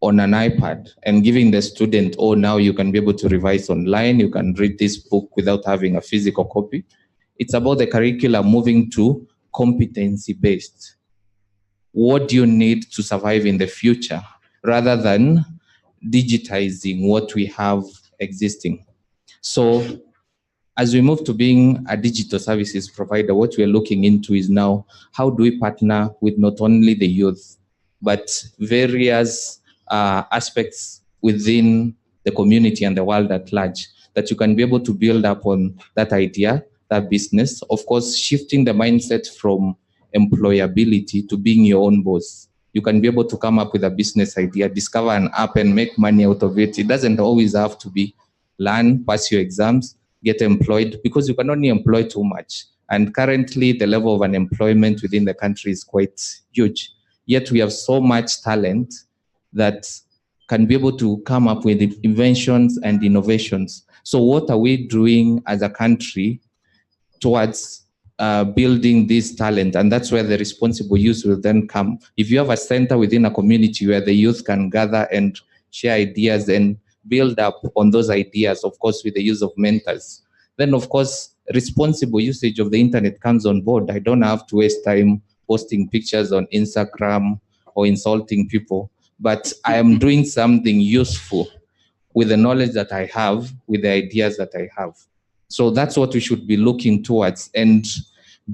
on an iPad and giving the student, oh, now you can be able to revise online, you can read this book without having a physical copy. It's about the curriculum moving to competency-based. What do you need to survive in the future, rather than digitizing what we have existing? So as we move to being a digital services provider, what we're looking into is now, how do we partner with not only the youth, but various aspects within the community and the world at large, that you can be able to build up on that idea, that business. Of course, shifting the mindset from employability to being your own boss. You can be able to come up with a business idea, discover an app and make money out of it. It doesn't always have to be learn, pass your exams, get employed, because you can only employ too much. And currently the level of unemployment within the country is quite huge. yet we have so much talent that can be able to come up with inventions and innovations. So what are we doing as a country towards building this talent? And that's where the responsible use will then come. If you have a center within a community where the youth can gather and share ideas and build up on those ideas, of course, with the use of mentors, then of course, responsible usage of the internet comes on board. I don't have to waste time posting pictures on Instagram or insulting people, but I am doing something useful with the knowledge that I have, with the ideas that I have. So that's what we should be looking towards, and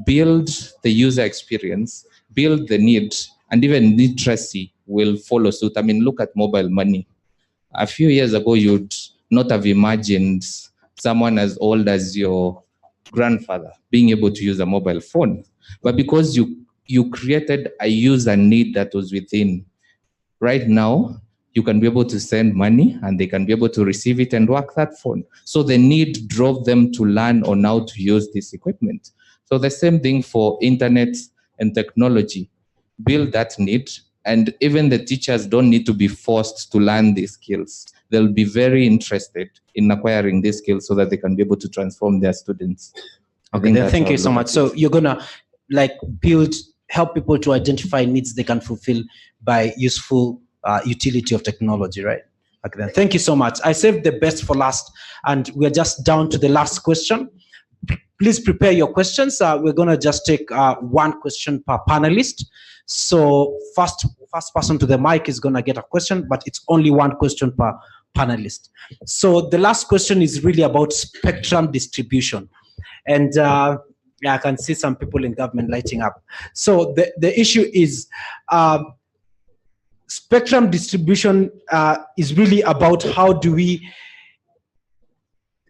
build the user experience, build the need, and even literacy will follow suit. I mean, look at mobile money. A few years ago, you'd not have imagined someone as old as your grandfather being able to use a mobile phone. But because you created a user need that was within, right now, you can be able to send money and they can be able to receive it and work that phone. So the need drove them to learn on how to use this equipment. So the same thing for internet and technology. Build that need, and even the teachers don't need to be forced to learn these skills. They'll be very interested in acquiring these skills so that they can be able to transform their students. Okay, then thank you so much. So you're gonna help people to identify needs they can fulfill by useful utility of technology, right? Okay, then thank you so much. I saved the best for last, and we're just down to the last question. Please prepare your questions. We're gonna just take one question per panelist. So first person to the mic is gonna get a question, but it's only one question per panelist. So the last question is really about spectrum distribution. And yeah, I can see some people in government lighting up. So the issue is spectrum distribution is really about how do we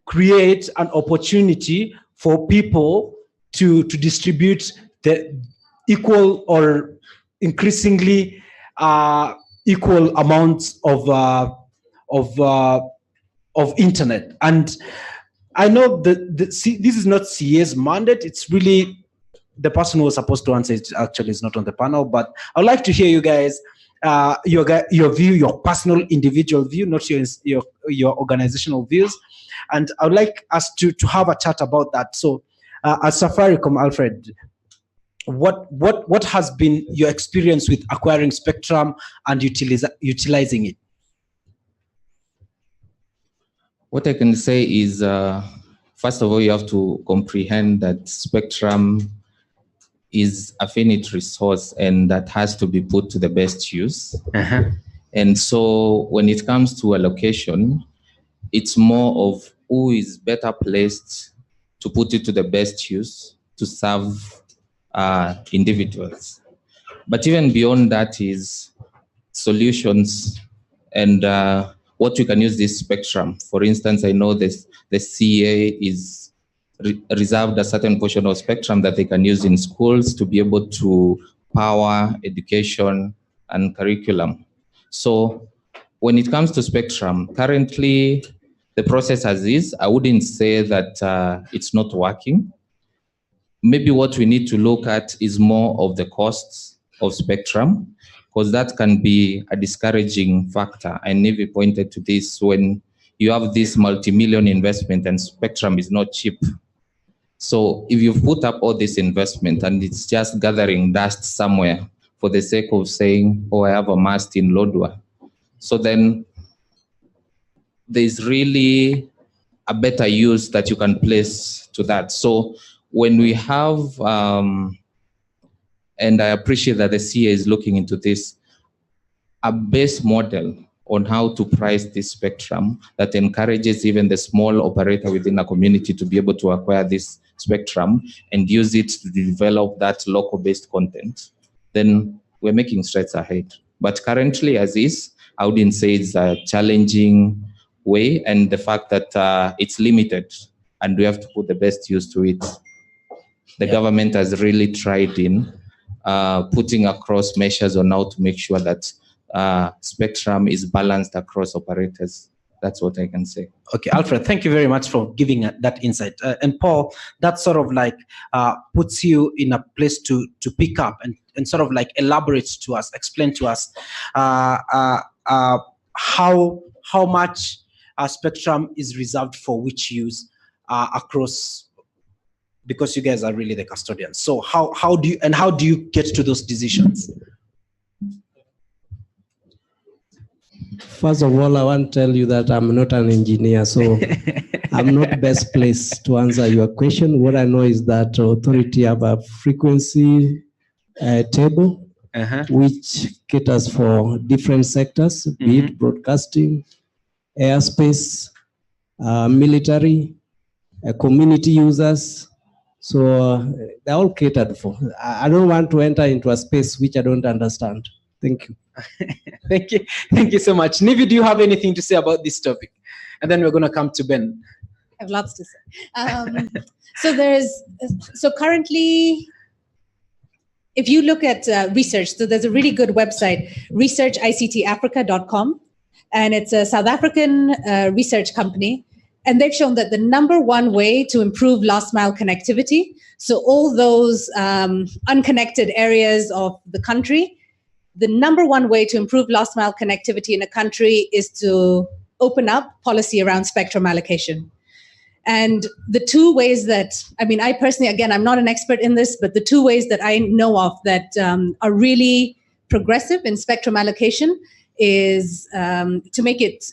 create an opportunity for people to distribute the equal or increasingly equal amounts of internet. And I know that this is not CA's mandate. It's really the person who was supposed to answer it actually is not on the panel, but I'd like to hear you guys, your view, your personal individual view, not your organizational views. And I would like us to have a chat about that. So at Safaricom, Alfred, what has been your experience with acquiring spectrum and utilizing it? What I can say is, first of all, you have to comprehend that spectrum is a finite resource and that has to be put to the best use. And so when it comes to allocation, it's more of who is better placed to put it to the best use to serve individuals. But even beyond that is solutions and what we can use this spectrum. For instance, I know the CA is reserved a certain portion of spectrum that they can use in schools to be able to power education and curriculum. So when it comes to spectrum, currently the process as is, I wouldn't say that it's not working. Maybe what we need to look at is more of the costs of spectrum, because that can be a discouraging factor. And Nivi pointed to this when you have this multi-million investment and spectrum is not cheap. So if you've put up all this investment and it's just gathering dust somewhere for the sake of saying, oh, I have a mast in Lodwar, so then there's really a better use that you can place to that. So when we have, and I appreciate that the CA is looking into this, a base model on how to price this spectrum that encourages even the small operator within a community to be able to acquire this spectrum and use it to develop that local-based content, then we're making strides ahead. But currently, as is, I wouldn't say it's a challenging way, and the fact that it's limited and we have to put the best use to it. The government has really tried in putting across measures on how to make sure that spectrum is balanced across operators. That's what I can say. Okay, Alfred, thank you very much for giving that insight. And Paul, that sort of like puts you in a place to pick up and sort of like elaborate to us, explain to us how much spectrum is reserved for which use across, because you guys are really the custodians. So how do you get to those decisions? First of all, I want to tell you that I'm not an engineer, so I'm not best placed to answer your question. What I know is that authority have a frequency table, which caters for different sectors, be it broadcasting, airspace, military, community users. So they're all catered for. I don't want to enter into a space which I don't understand. Thank you. Thank you so much. Nivi, do you have anything to say about this topic? And then we're going to come to Ben. I have lots to say. So currently, if you look at research, so there's a really good website, researchictafrica.com, and it's a South African research company. And they've shown that the number one way to improve last mile connectivity, so all those unconnected areas of the country, the number one way to improve last mile connectivity in a country is to open up policy around spectrum allocation. And the two ways that, I personally, again, I'm not an expert in this, but the two ways that I know of that are really progressive in spectrum allocation is to make it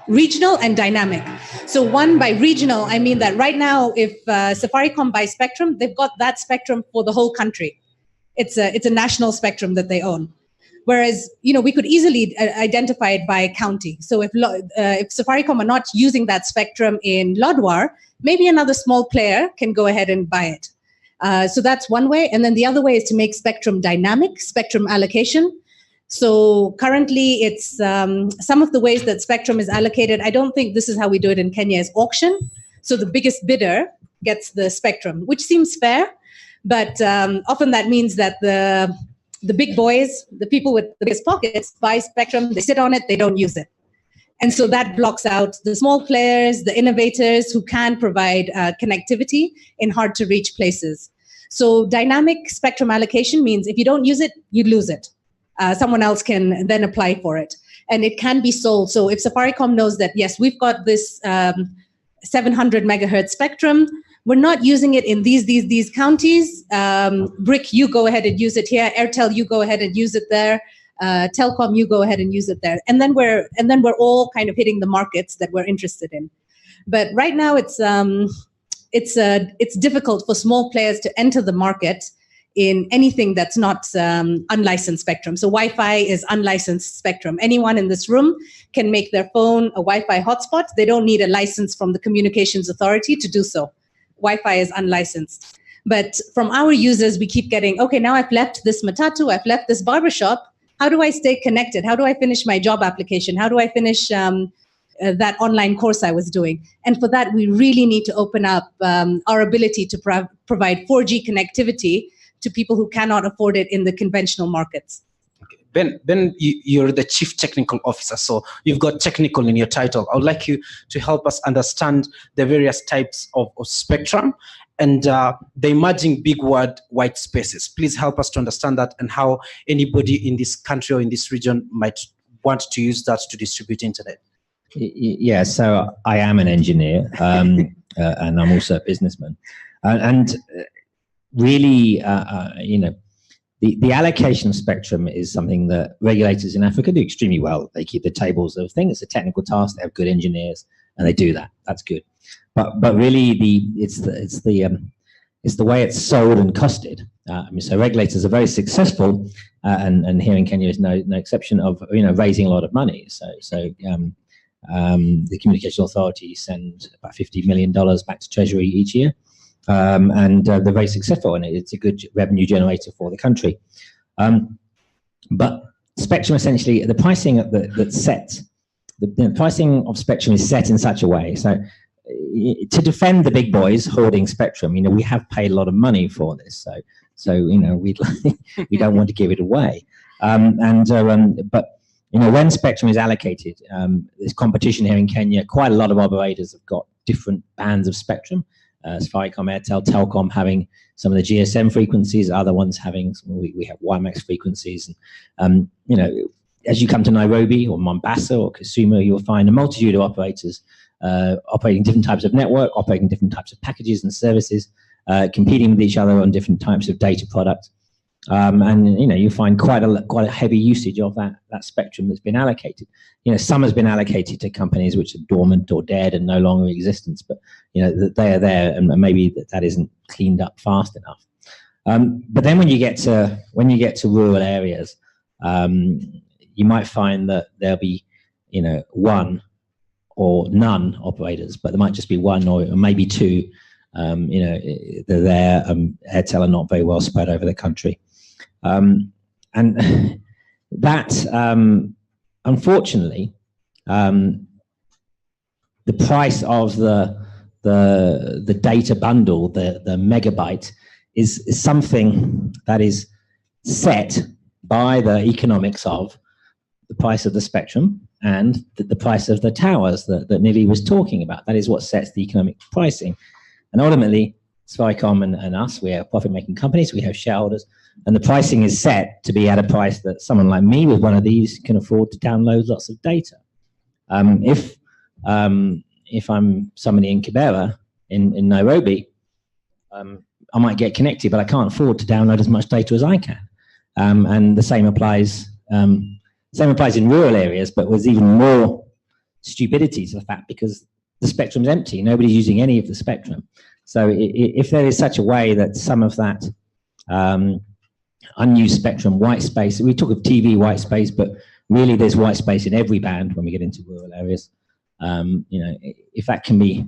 regional and dynamic. So one, by regional, I mean that right now, if Safaricom buys spectrum, they've got that spectrum for the whole country. It's a national spectrum that they own. Whereas, we could easily identify it by county. So if Safaricom are not using that spectrum in Lodwar, maybe another small player can go ahead and buy it. So that's one way. And then the other way is to make spectrum dynamic, spectrum allocation. So currently it's some of the ways that spectrum is allocated. I don't think this is how we do it in Kenya, is auction. So the biggest bidder gets the spectrum, which seems fair. But often that means that the big boys, the people with the biggest pockets, buy spectrum, they sit on it, they don't use it. And so that blocks out the small players, the innovators who can provide connectivity in hard to reach places. So dynamic spectrum allocation means if you don't use it, you lose it. Someone else can then apply for it. And it can be sold. So if Safaricom knows that, yes, we've got this 700 megahertz spectrum, we're not using it in these counties. Brick, you go ahead and use it here. Airtel, you go ahead and use it there. Telcom, you go ahead and use it there. And then we're all kind of hitting the markets that we're interested in. But right now, it's difficult for small players to enter the market in anything that's not unlicensed spectrum. So Wi-Fi is unlicensed spectrum. Anyone in this room can make their phone a Wi-Fi hotspot. They don't need a license from the Communications Authority to do so. Wi-Fi is unlicensed. But from our users, we keep getting, okay, now I've left this matatu, I've left this barbershop. How do I stay connected? How do I finish my job application? How do I finish that online course I was doing? And for that, we really need to open up our ability to provide 4G connectivity to people who cannot afford it in the conventional markets. Okay. Ben, you're the Chief Technical Officer, so you've got technical in your title. I would like you to help us understand the various types of spectrum and the emerging big word white spaces. Please help us to understand that and how anybody in this country or in this region might want to use that to distribute internet. Yeah, so I am an engineer and I'm also a businessman. Really, the allocation of spectrum is something that regulators in Africa do extremely well. They keep the tables of things. It's a technical task. They have good engineers, and they do that. That's good. But really, it's the way it's sold and costed. So regulators are very successful, and here in Kenya is no exception of raising a lot of money. So the Communication Authority send about $50 million back to Treasury each year. And they're very successful, and it's a good revenue generator for the country. But spectrum, essentially, the pricing that's set, the pricing of spectrum is set in such a way. So to defend the big boys hoarding spectrum, we have paid a lot of money for this. So we don't want to give it away. But when spectrum is allocated, there's competition here in Kenya. Quite a lot of operators have got different bands of spectrum. Safaricom, Airtel, Telcom having some of the GSM frequencies, other ones having, we have WiMAX frequencies. And, as you come to Nairobi or Mombasa or Kisumu, you'll find a multitude of operators operating different types of network, operating different types of packages and services, competing with each other on different types of data products. And you find quite a heavy usage of that spectrum that's been allocated. Some has been allocated to companies which are dormant or dead and no longer in existence, but they are there, and maybe that isn't cleaned up fast enough. But then when you get to rural areas, you might find that there'll be one or none operators, but there might just be one or maybe two. They're there. Airtel are not very well spread over the country. And that, unfortunately, the price of the data bundle, the megabyte, is something that is set by the economics of the price of the spectrum and the price of the towers that Nivi was talking about. That is what sets the economic pricing. And ultimately, Safaricom and us, we are profit-making companies, we have shareholders, and the pricing is set to be at a price that someone like me with one of these can afford to download lots of data. If I'm somebody in Kibera, in Nairobi, I might get connected, but I can't afford to download as much data as I can. And the same applies in rural areas, but with even more stupidity to the fact because the spectrum's empty. Nobody's using any of the spectrum. So if there is such a way that some of that unused spectrum, white space, we talk of TV white space, but really there's white space in every band when we get into rural areas. If that can be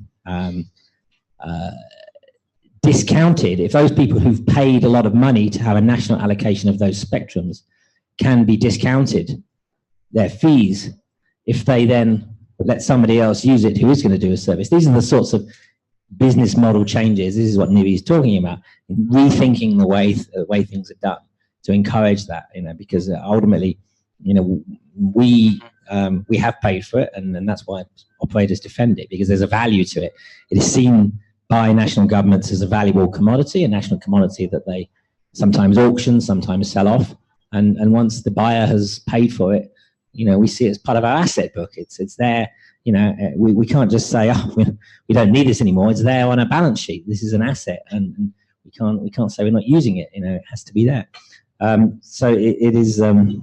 discounted, if those people who've paid a lot of money to have a national allocation of those spectrums can be discounted, their fees, if they then let somebody else use it who is going to do a service. These are the sorts of business model changes. This is what Nivi is talking about, rethinking the way things are done to encourage that, because ultimately, we have paid for it, and that's why operators defend it, because there's a value to it. It is seen by national governments as a valuable commodity, a national commodity that they sometimes auction, sometimes sell off, and once the buyer has paid for it, we see it as part of our asset book. It's there. We can't just say, oh, we don't need this anymore. It's there on a balance sheet. This is an asset, and we can't say we're not using it. It has to be there. So it is. The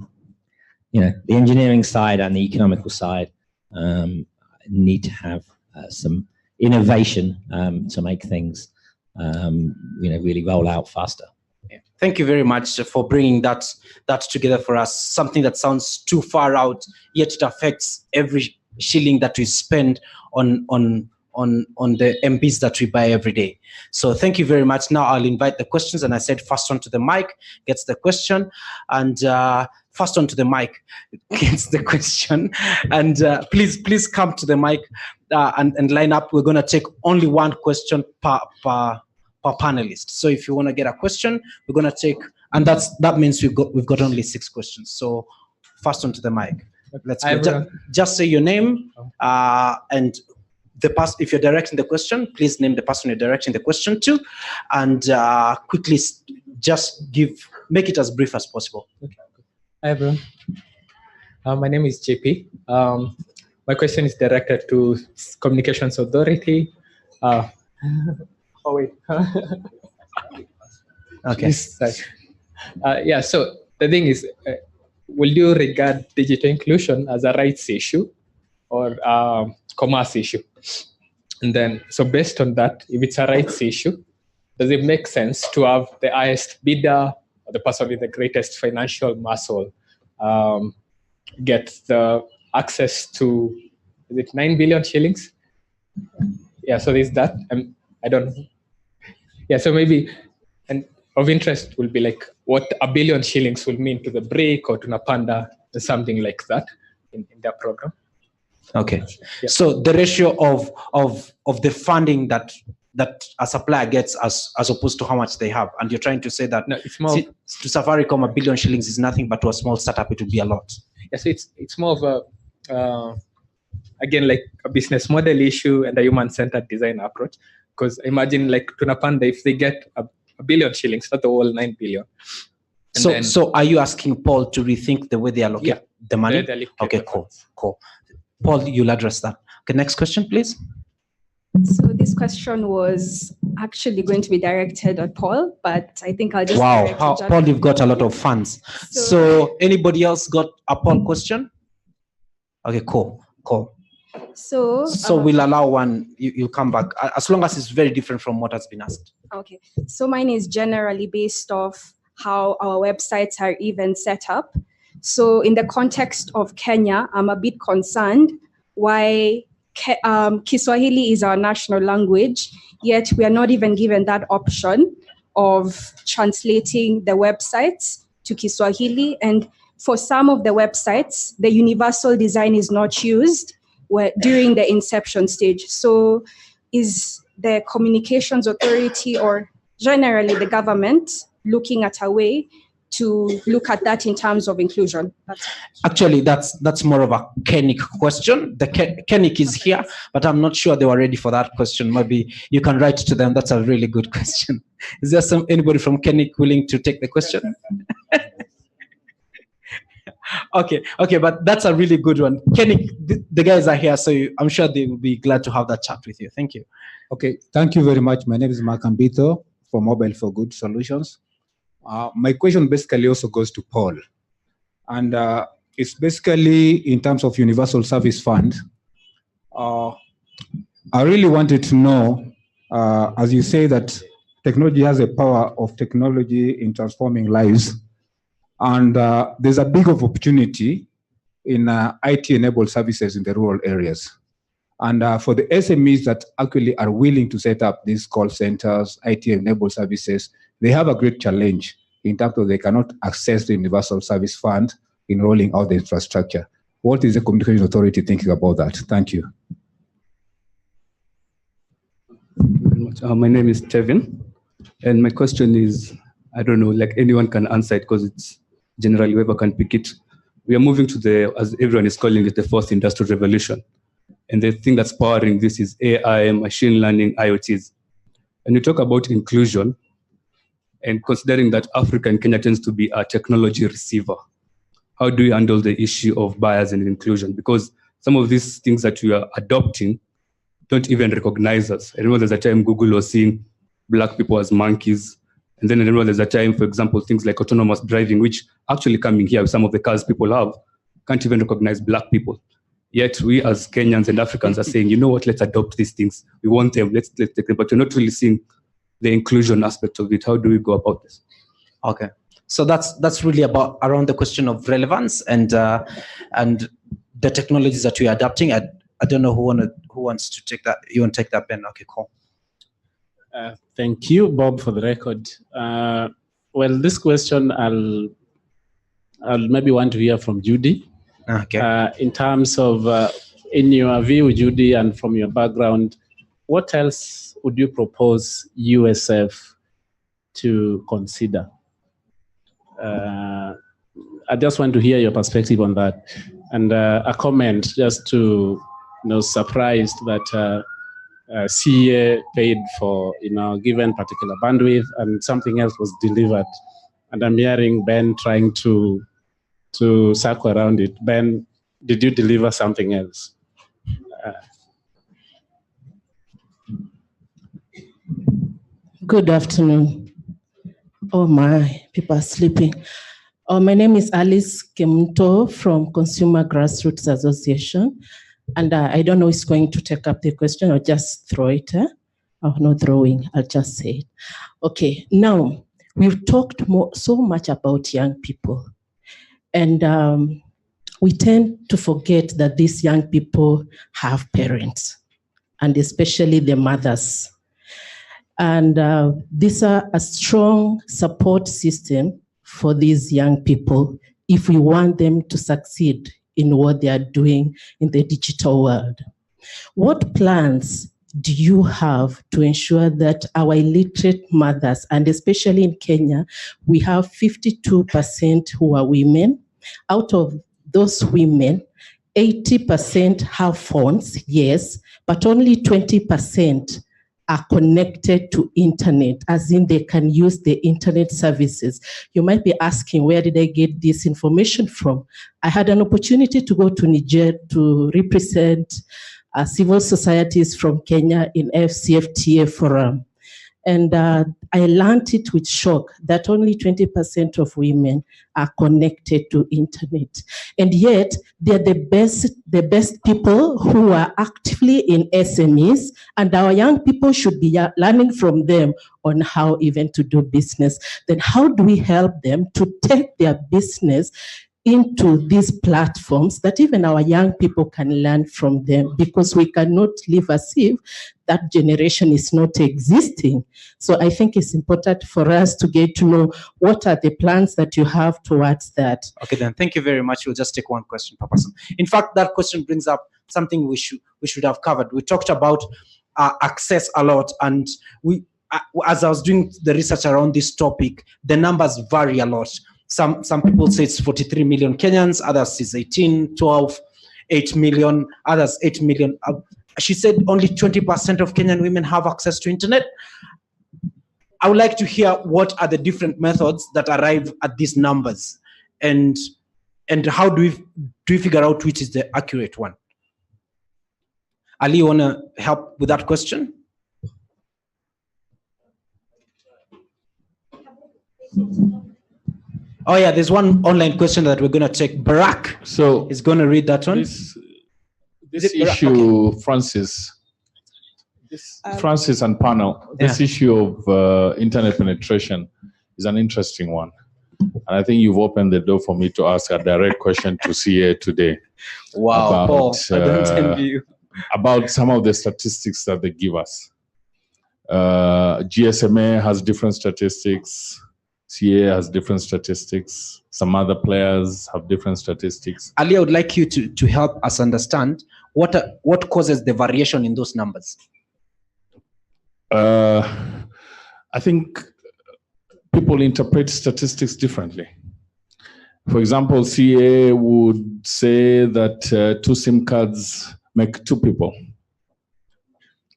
engineering side and the economical side need to have some innovation to make things, really roll out faster. Yeah. Thank you very much for bringing that together for us. Something that sounds too far out, yet it affects every shilling that we spend on the MBs that we buy every day. So thank you very much. Now I'll invite the questions, and I said first one to the mic gets the question, and first one to the mic gets the question. And please come to the mic and line up. We're going to take only one question per panelist. So if you want to get a question, we're going to take, and that means we've got only 6 questions. So first one to the mic. Let's go. Just say your name and the person. If you're directing the question, please name the person you're directing the question to, and quickly just make it as brief as possible. Okay. Hi everyone. My name is JP. My question is directed to Communications Authority. Oh wait. Okay. Yeah. So the thing is, will you regard digital inclusion as a rights issue or commerce issue? And then, so based on that, if it's a rights issue, does it make sense to have the highest bidder, or the person with the greatest financial muscle, get the access to, is it 9 billion shillings? Yeah, so there's that. I don't know. Yeah, so maybe, and of interest will be like what 1 billion shillings will mean to the BRIC or to Napanda, or something like that in that program. Okay. Yeah. So the ratio of the funding that a supplier gets as opposed to how much they have, and you're trying to say that no, it's more to Safaricom 1 billion shillings is nothing, but to a small startup it would be a lot. Yeah, so it's more of a again, like a business model issue and a human-centered design approach. Because imagine, like Tunapanda, if they get a billion shillings, not the whole 9 billion. So are you asking Paul to rethink the way they allocate the money? Okay, cool. Paul, you'll address that. Okay, next question, please. So this question was actually going to be directed at Paul, but I think I'll just Paul, you've got a lot of fans. So anybody else got a Paul question? Okay, cool. So we'll allow one, you'll come back, as long as it's very different from what has been asked. Okay, so mine is generally based off how our websites are even set up. So in the context of Kenya, I'm a bit concerned why Kiswahili is our national language, yet we are not even given that option of translating the websites to Kiswahili. And for some of the websites, the universal design is not used during the inception stage. So is the Communications Authority or generally the government looking at a way to look at that in terms of inclusion? Actually, that's more of a KIGF question. The KIGF is here, but I'm not sure they were ready for that question. Maybe you can write to them. That's a really good question. Is there anybody from KIGF willing to take the question? Okay, but that's a really good one. KIGF, the guys are here, so I'm sure they will be glad to have that chat with you. Thank you. Okay, thank you very much. My name is Mark Ambito from Mobile for Good Solutions. My question basically also goes to Paul. And it's basically in terms of Universal Service Fund. I really wanted to know, as you say that technology has a power of technology in transforming lives. And there's a big opportunity in IT-enabled services in the rural areas. And for the SMEs that actually are willing to set up these call centers, IT-enabled services, they have a great challenge in terms of they cannot access the Universal Service Fund in rolling out the infrastructure. What is the Communication Authority thinking about that? Thank you. Thank you very much. My name is Tevin, and my question is, I don't know, like anyone can answer it because it's generally whoever can pick it. We are moving to as everyone is calling it, the fourth industrial revolution. And the thing that's powering this is AI, machine learning, IoTs. And you talk about inclusion, and considering that Africa and Kenya tends to be a technology receiver, how do you handle the issue of bias and inclusion? Because some of these things that we are adopting don't even recognize us. I remember there's a time Google was seeing Black people as monkeys. And then I remember there's a time, for example, things like autonomous driving, which actually coming here with some of the cars people have, can't even recognize Black people. Yet we as Kenyans and Africans are saying, you know what, let's adopt these things. We want them, let's take them. But you're not really seeing the inclusion aspect of it. How do we go about this? Okay, so that's really around the question of relevance and the technologies that we are adapting. I don't know who wants to take that. You want to take that, Ben? Okay, cool. Thank you, Bob, for the record. Well, this question I'll maybe want to hear from Judy. Okay. In terms of, in your view, Judy, and from your background, what else would you propose USF to consider? I just want to hear your perspective on that. And a comment just to, surprised that CA paid for, given particular bandwidth and something else was delivered. And I'm hearing Ben trying to circle around it. Ben, did you deliver something else? Good afternoon. Oh my, people are sleeping. My name is Alice Kemunto from Consumer Grassroots Association. And I don't know who's going to take up the question or just throw it. Oh, no throwing, I'll just say it. Okay, now we've talked so much about young people. And we tend to forget that these young people have parents, and especially the mothers. And these are a strong support system for these young people if we want them to succeed in what they are doing in the digital world. What plans do you have to ensure that our illiterate mothers, and especially in Kenya, we have 52% who are women. Out of those women, 80% have phones, yes, but only 20% are connected to internet, as in they can use the internet services. You might be asking, where did I get this information from? I had an opportunity to go to Niger to represent civil societies from Kenya in FCFTA forum. And I learned it with shock that only 20% of women are connected to internet. And yet they're the best people who are actively in SMEs, and our young people should be learning from them on how even to do business. Then how do we help them to take their business into these platforms that even our young people can learn from them, because we cannot live as if that generation is not existing. So I think it's important for us to get to know what are the plans that you have towards that. Okay, then thank you very much. We'll just take one question per person. In fact, that question brings up something we should have covered. We talked about access a lot, and as I was doing the research around this topic, the numbers vary a lot. Some people say it's 43 million Kenyans, others is 18, 12, 8 million, others 8 million. She said only 20% of Kenyan women have access to internet. I would like to hear what are the different methods that arrive at these numbers, and how do we figure out which is the accurate one? Ali, you want to help with that question? Oh yeah, there's one online question that we're going to take. Barack is going to read that one. This issue, okay. Francis and panel, this issue of internet penetration is an interesting one. And I think you've opened the door for me to ask a direct question to CA today. Wow, about, Paul, I don't envy you. About some of the statistics that they give us. GSMA has different statistics. CA has different statistics. Some other players have different statistics. Ali, I would like you to help us understand what causes the variation in those numbers. I think people interpret statistics differently. For example, CA would say that 2 SIM cards make 2 people.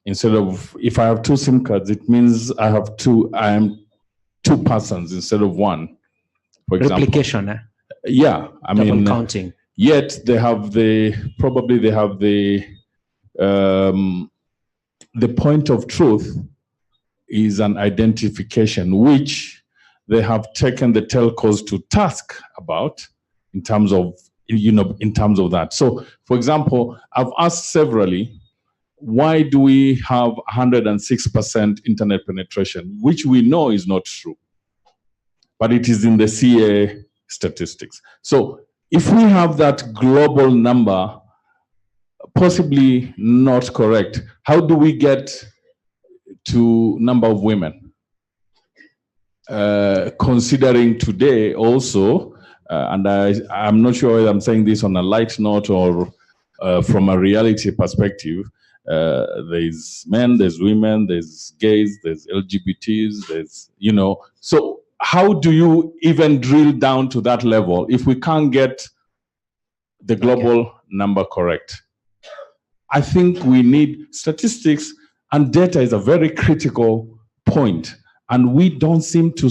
Instead of, if I have 2 SIM cards, it means I am 2 persons instead of 1. For example, replication. Yeah, I mean, counting. Yet they have the point of truth is an identification, which they have taken the telcos to task about in terms of that. So, for example, I've asked severally, why do we have 106% internet penetration, which we know is not true, but it is in the CA statistics. So if we have that global number, possibly not correct, how do we get to number of women? Considering today also, and I'm not sure whether I'm saying this on a light note or from a reality perspective, there's men, there's women, there's gays, there's LGBTs, there's, so how do you even drill down to that level if we can't get the global number correct? I think we need statistics, and data is a very critical point, and we don't seem to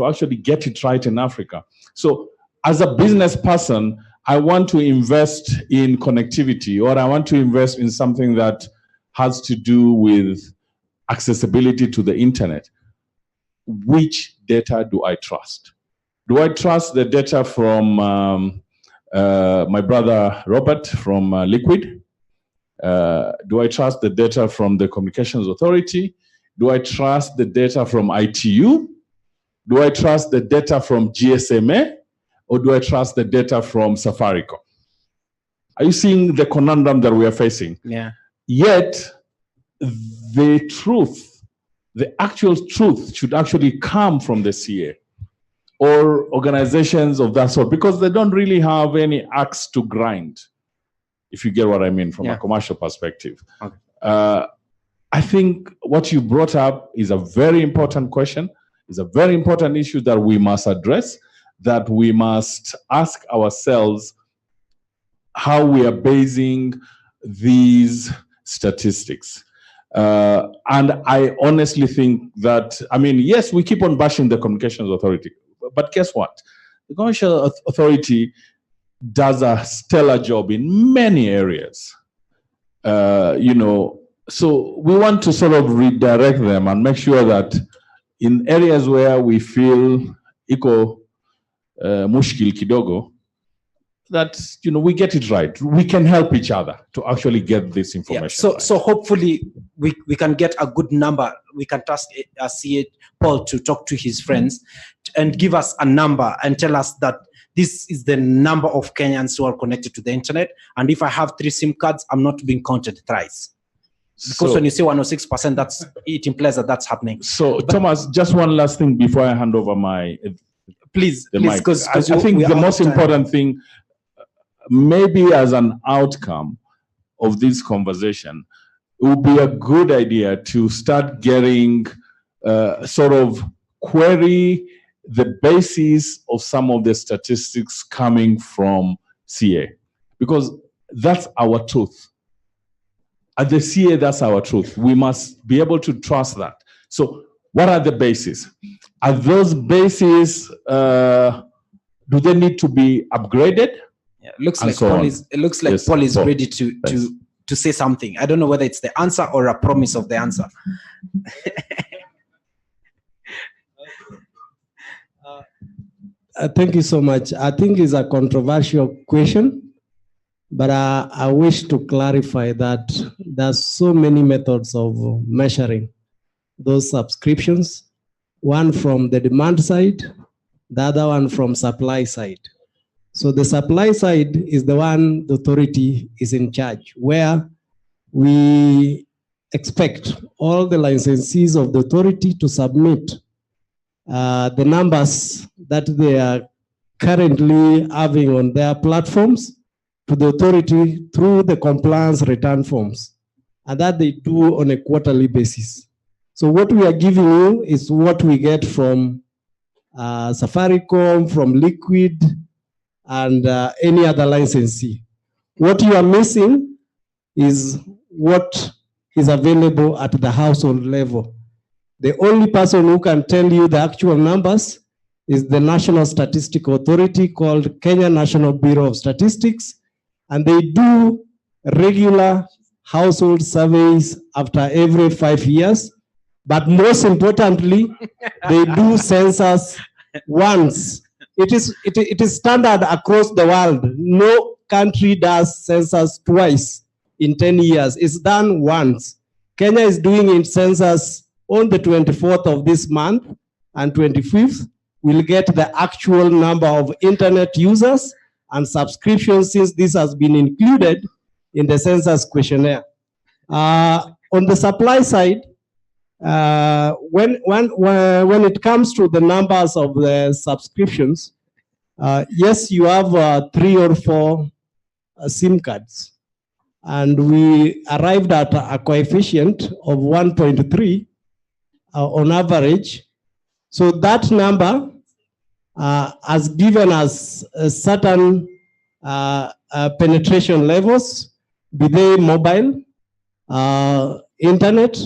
actually get it right in Africa. So as a business person, I want to invest in connectivity, or I want to invest in something that has to do with accessibility to the internet. Which data do I trust? Do I trust the data from my brother Robert from Liquid? Do I trust the data from the Communications Authority? Do I trust the data from ITU? Do I trust the data from GSMA? Or do I trust the data from Safaricom? Are you seeing the conundrum that we are facing? Yeah. Yet, the truth, the actual truth should actually come from the CA or organizations of that sort, because they don't really have any axe to grind, if you get what I mean from a commercial perspective. Okay. I think what you brought up is a very important question, is a very important issue that we must address. that we must ask ourselves how we are basing these statistics. And I honestly think that, I mean, yes, we keep on bashing the Communications Authority, but guess what? The Communications Authority does a stellar job in many areas. You know, so we want to sort of redirect them and make sure that in areas where we feel iko mushkil kidogo, that, you know, we get it right. We can help each other to actually get this information. Yeah. So hopefully we can get a good number. We can trust Paul to talk to his friends and give us a number and tell us that this is the number of Kenyans who are connected to the internet. And if I have 3 SIM cards, I'm not being counted thrice. Because when you say 106%, it implies that that's happening. So, Thomas, just one last thing before I hand over please, because I think the most important thing, maybe as an outcome of this conversation, it would be a good idea to start getting sort of query the basis of some of the statistics coming from CA, because that's our truth. At the CA, that's our truth. We must be able to trust that. So what are the bases? Are those bases, do they need to be upgraded? Yeah, it looks like Paul is ready to say something. I don't know whether it's the answer or a promise of the answer. Thank you so much. I think it's a controversial question, but I wish to clarify that there's so many methods of measuring those subscriptions. One from the demand side, the other one from supply side. So the supply side is the one the authority is in charge, where we expect all the licensees of the authority to submit the numbers that they are currently having on their platforms to the authority through the compliance return forms, and that they do on a quarterly basis. So what we are giving you is what we get from Safaricom, from Liquid, and any other licensee. What you are missing is what is available at the household level. The only person who can tell you the actual numbers is the National Statistical Authority called Kenya National Bureau of Statistics, and they do regular household surveys after every 5 years. But most importantly, they do census once. It is standard across the world. No country does census twice in 10 years. It's done once. Kenya is doing its census on the 24th of this month, and 25th, we'll get the actual number of internet users and subscriptions, since this has been included in the census questionnaire. On the supply side, when it comes to the numbers of the subscriptions, yes, you have 3 or 4 SIM cards, and we arrived at a coefficient of 1.3 on average. So that number has given us a certain penetration levels, be they mobile, internet,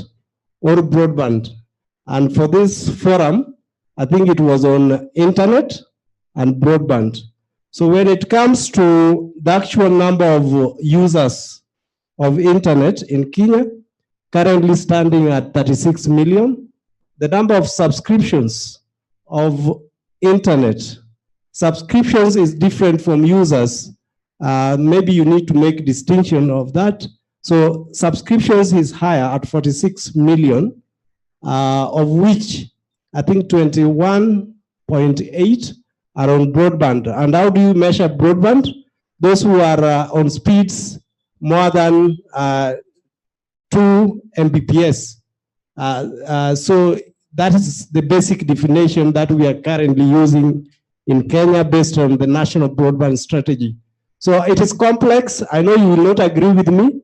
or broadband. And for this forum, I think it was on internet and broadband. So when it comes to the actual number of users of internet in Kenya, currently standing at 36 million, the number of subscriptions of internet, subscriptions is different from users. Maybe you need to make distinction of that. So subscriptions is higher at 46 million, of which I think 21.8 are on broadband. And how do you measure broadband? Those who are on speeds more than 2 Mbps. So that is the basic definition that we are currently using in Kenya based on the national broadband strategy. So it is complex. I know you will not agree with me,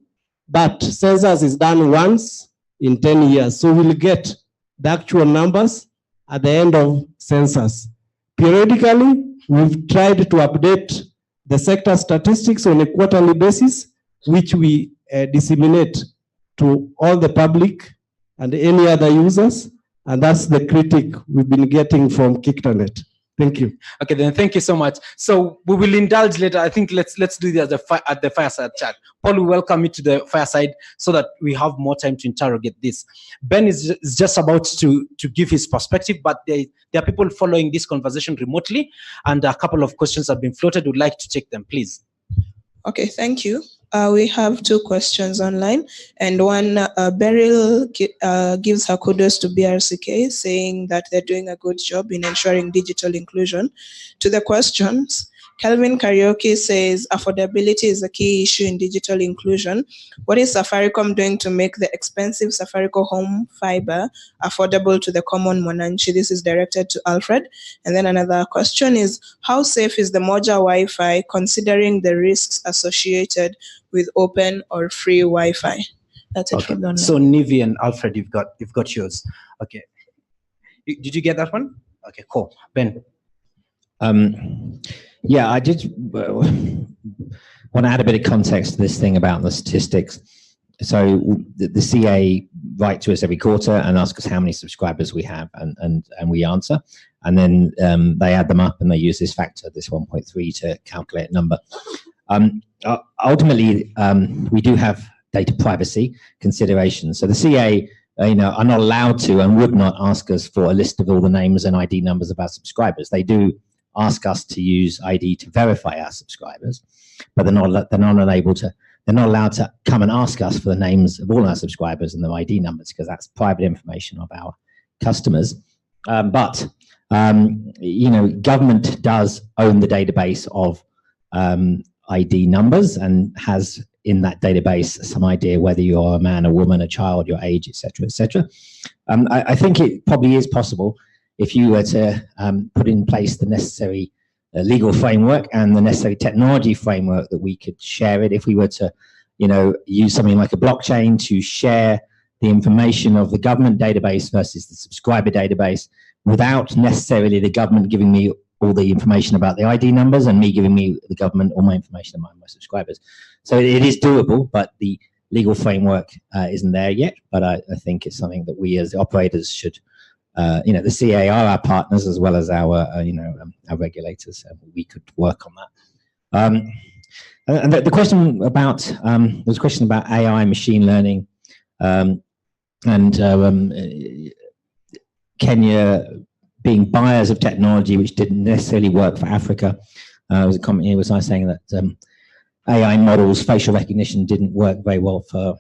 but census is done once in 10 years. So we'll get the actual numbers at the end of census. Periodically, We've tried to update the sector statistics on a quarterly basis, which we disseminate to all the public and any other users. And that's the critique we've been getting from KIGF. Thank you. Okay, then thank you so much. So we will indulge later. I think let's do this at the fireside chat. Paul will welcome you to the fireside so that we have more time to interrogate this. Ben is just about to give his perspective, but there are people following this conversation remotely, and a couple of questions have been floated. We'd like to take them, please. Okay, thank you. We have two questions online, and one, Beryl gives her kudos to BRCK, saying that they're doing a good job in ensuring digital inclusion. To the questions, Kelvin Karaoke says affordability is a key issue in digital inclusion. What is Safaricom doing to make the expensive Safaricom home fiber affordable to the common Mwananchi? This is directed to Alfred. And then another question is, how safe is the Moja Wi-Fi considering the risks associated with open or free Wi-Fi? That's it from the online. So Nivi and Alfred, you've got yours. Okay. Did you get that one? Okay, cool. Ben. Yeah, I did want to add a bit of context to this thing about the statistics. So the CA write to us every quarter and ask us how many subscribers we have, and we answer. And then they add them up and they use this factor, this 1.3, to calculate a number. Ultimately, we do have data privacy considerations. So the CA are not allowed to and would not ask us for a list of all the names and ID numbers of our subscribers. They do ask us to use ID to verify our subscribers, but they're not allowed to come and ask us for the names of all our subscribers and their ID numbers, because that's private information of our customers. But government does own the database of ID numbers and has in that database some idea whether you're a man, a woman, a child, your age, etc., etc. I think it probably is possible if you were to put in place the necessary legal framework and the necessary technology framework that we could share it. If we were to, use something like a blockchain to share the information of the government database versus the subscriber database without necessarily the government giving me all the information about the ID numbers and me giving me the government all my information about my subscribers. So it is doable, but the legal framework isn't there yet. But I think it's something that we as operators should the CA are our partners as well as our regulators. We could work on that. And the question about there's a question about AI, machine learning, and Kenya being buyers of technology which didn't necessarily work for Africa. There was a comment here was I saying that AI models, facial recognition didn't work very well for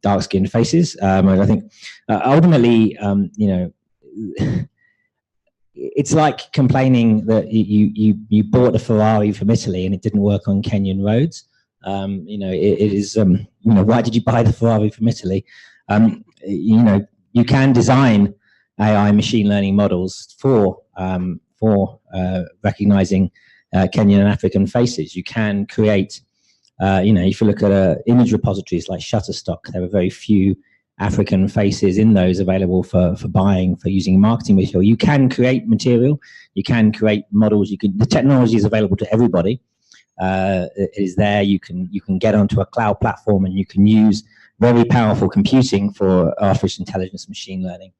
dark-skinned faces. I think ultimately, it's like complaining that you bought a Ferrari from Italy and it didn't work on Kenyan roads. It is why did you buy the Ferrari from Italy? You can design AI machine learning models for recognizing Kenyan and African faces. You can create. If you look at image repositories like Shutterstock, there are very few African faces in those available for buying, for using marketing material. You can create material, you can create models, the technology is available to everybody. It is there, you can get onto a cloud platform and you can use very powerful computing for artificial intelligence machine learning.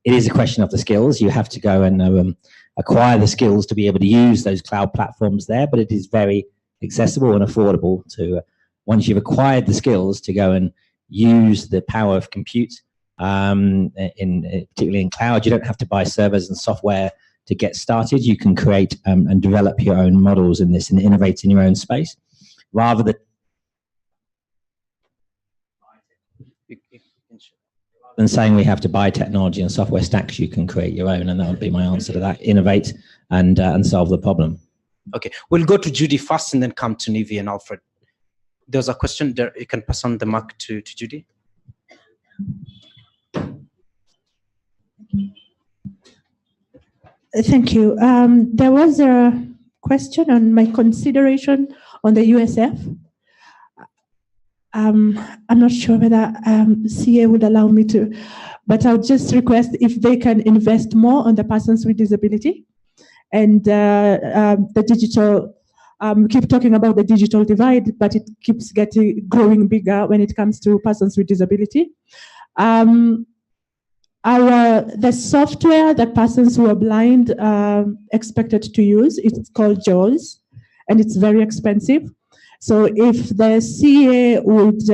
It is a question of the skills. You have to go and acquire the skills to be able to use those cloud platforms there, but it is very accessible and affordable to, once you've acquired the skills, to go and use the power of compute, particularly in cloud. You don't have to buy servers and software to get started. You can create and develop your own models in this and innovate in your own space, rather than saying we have to buy technology and software stacks. You can create your own, and that would be my answer to that. Innovate and solve the problem. Okay, we'll go to Judy first and then come to Nivi and Alfred. There's a question there. You can pass on the mic to Judy. Thank you. There was a question on my consideration on the USF. I'm not sure whether CA would allow me to, but I'll just request if they can invest more on the persons with disability. and the digital. We keep talking about the digital divide, but it keeps growing bigger when it comes to persons with disability. The software that persons who are blind expected to use, it's called JAWS, and it's very expensive. So if the CA would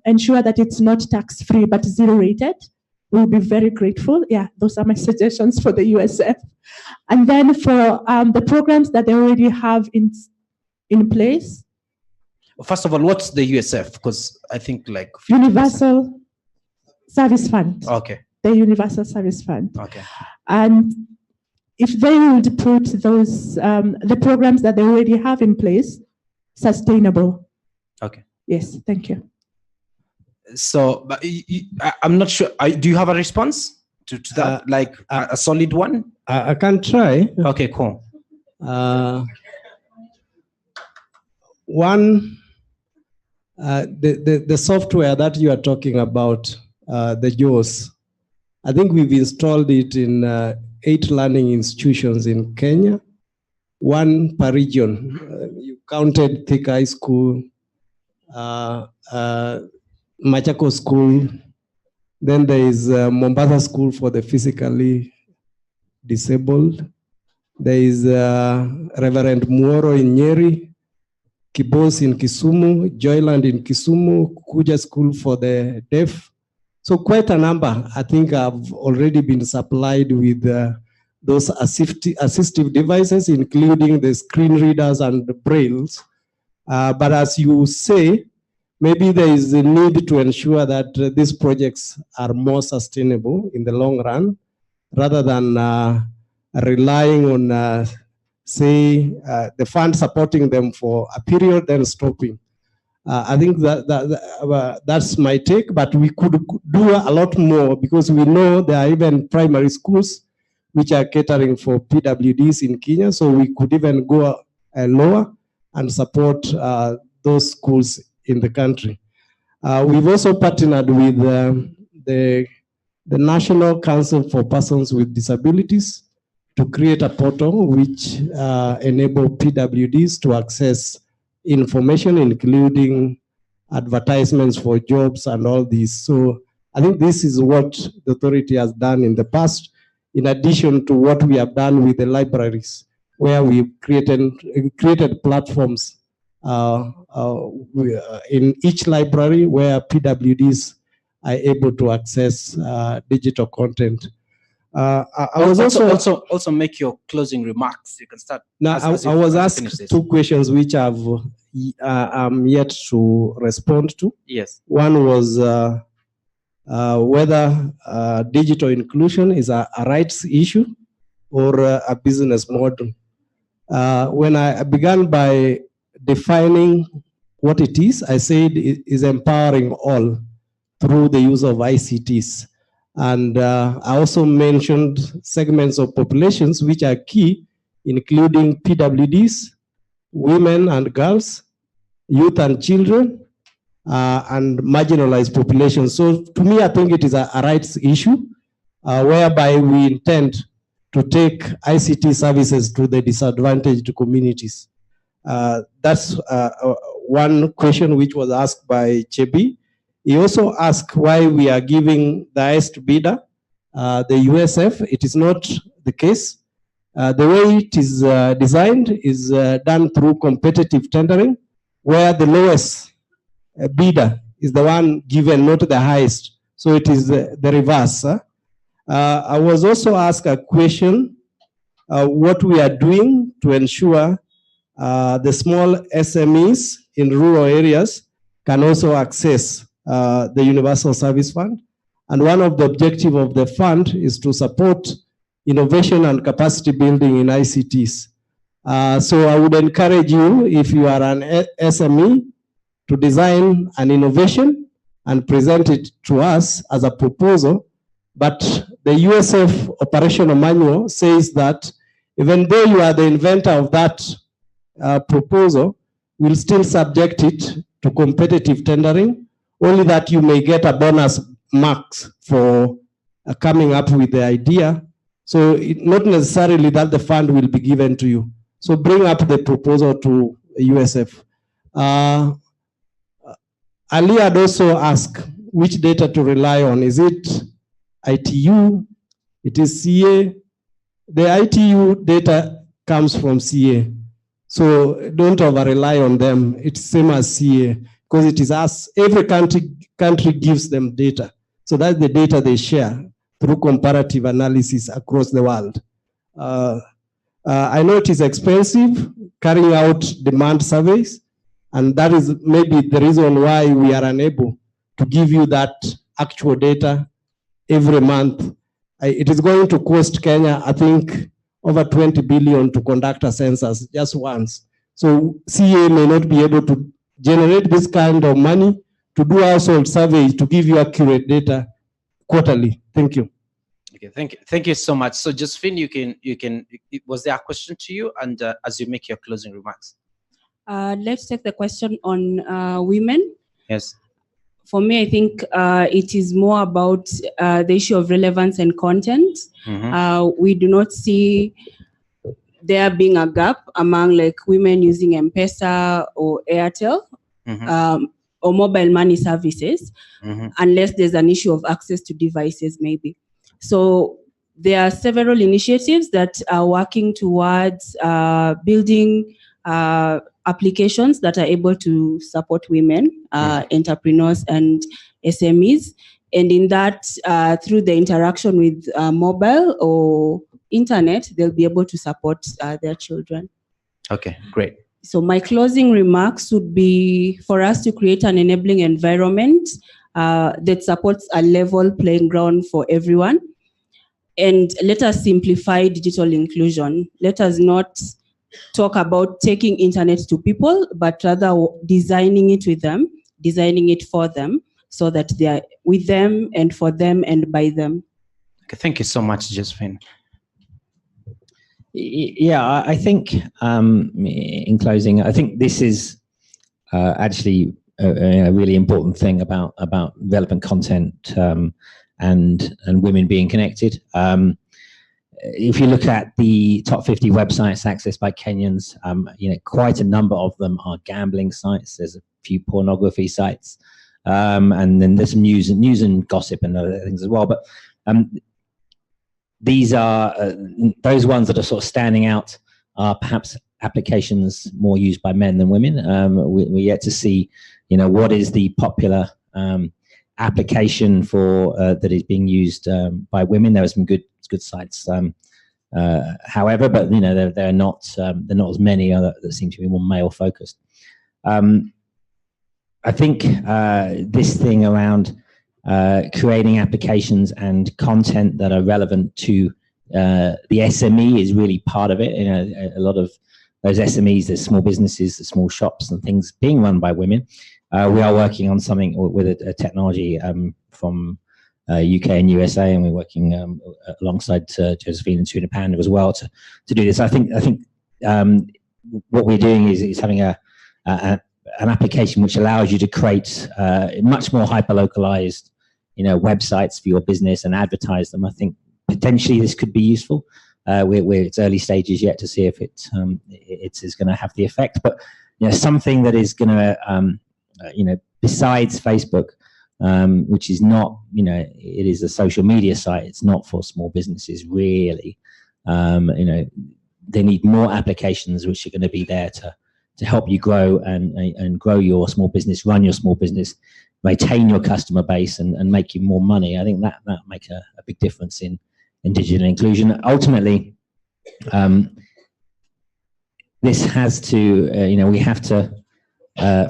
ensure that it's not tax-free but zero-rated, we'll be very grateful. Yeah, those are my suggestions for the USF. And then for the programs that they already have in place. First of all, what's the USF? Because I think like 50%. Universal Service Fund. Okay. The Universal Service Fund. Okay. And if they would put those, the programs that they already have in place, sustainable. Okay. Yes, thank you. So, but I'm not sure. Do you have a response to that? Like a solid one? I can try. Okay, cool. One, the software that you are talking about, the JAWS, I think we've installed it in 8 learning institutions in Kenya, 1 per region. You counted Thika High School, Machako School, then there is Mombasa School for the physically disabled. There is Reverend Muoro in Nyeri, Kibos in Kisumu, Joyland in Kisumu, Kuja School for the deaf. So quite a number. I think have already been supplied with those assistive devices, including the screen readers and the brailles. But as you say, maybe there is a need to ensure that these projects are more sustainable in the long run, rather than relying on, say, the fund supporting them for a period, then stopping. I think that's my take, but we could do a lot more, because we know there are even primary schools which are catering for PWDs in Kenya, so we could even go lower and support those schools in the country. We've also partnered with the National Council for Persons with Disabilities to create a portal which enable PWDs to access information, including advertisements for jobs and all this. So I think this is what the authority has done in the past, in addition to what we have done with the libraries, where we created platforms in each library where PWDs are able to access digital content. I was also make your closing remarks. You can start. Now, I was asked 2 questions which I'm yet to respond to. Yes. One was whether digital inclusion is a rights issue or a business model. When I began by defining what it is, I said it is empowering all through the use of ICTs. And I also mentioned segments of populations which are key, including PWDs, women and girls, youth and children, and marginalized populations. So to me, I think it is a rights issue, whereby we intend to take ICT services to the disadvantaged communities. That's one question which was asked by Chebi. He also asked why we are giving the highest bidder, the USF. It is not the case. The way it is designed is done through competitive tendering, where the lowest bidder is the one given, not the highest. So it is the reverse. I was also asked a question, what we are doing to ensure the small SMEs in rural areas can also access the Universal Service Fund. And one of the objectives of the fund is to support innovation and capacity building in ICTs. So I would encourage you, if you are an SME, to design an innovation and present it to us as a proposal. But the USF operational manual says that even though you are the inventor of that proposal, we'll still subject it to competitive tendering, only that you may get a bonus marks for coming up with the idea So not necessarily that the fund will be given to you. So bring up the proposal to USF. Ali had also asked which data to rely on. Is it ITU? It is CA? The ITU data comes from CA. So don't over rely on them. It's same as CA because it is us. Every country gives them data. So that's the data they share through comparative analysis across the world. I know it is expensive carrying out demand surveys, and that is maybe the reason why we are unable to give you that actual data every month. It is going to cost Kenya, I think, over 20 billion to conduct a census just once. So CA may not be able to generate this kind of money to do household surveys to give you accurate data quarterly. Thank you. Okay, thank you so much. So Josephine, you can. Was there a question to you? And as you make your closing remarks. Let's take the question on women. Yes. For me, I think it is more about the issue of relevance and content. We do not see there being a gap among like women using M-Pesa or Airtel or mobile money services, unless there's an issue of access to devices maybe. So there are several initiatives that are working towards building applications that are able to support women, entrepreneurs and SMEs. And in that, through the interaction with mobile or internet, they'll be able to support their children. Okay, great. So my closing remarks would be for us to create an enabling environment that supports a level playing ground for everyone. And let us simplify digital inclusion. Let us not talk about taking internet to people, but rather designing it with them, designing it for them, so that they are with them and for them and by them. Okay, thank you so much, Josephine. Yeah, I think in closing, I think this is actually a really important thing about relevant content and women being connected. If you look at the top 50 websites accessed by Kenyans, quite a number of them are gambling sites. There's a few pornography sites, and then there's some news and gossip and other things as well. But these are those ones that are sort of standing out are perhaps applications more used by men than women. We're yet to see, what is the popular application for that is being used by women. There are some good sites, however, but there are not as many that seem to be more male focused. I think this thing around creating applications and content that are relevant to the SME is really part of it. A lot of those SMEs, there's small businesses, the small shops and things being run by women. We are working on something with a technology from UK and USA, and we're working alongside Josephine and Tuna Panda as well to do this. I think what we're doing is having an application which allows you to create much more hyper-localized, websites for your business and advertise them. I think potentially this could be useful. It's early stages yet to see if it is going to have the effect, but something that is going to besides Facebook, which is not, it is a social media site. It's not for small businesses really. They need more applications which are going to be there to help you grow and grow your small business, run your small business, retain your customer base and make you more money. I think that makes a big difference in digital inclusion. Ultimately, this has to, we have to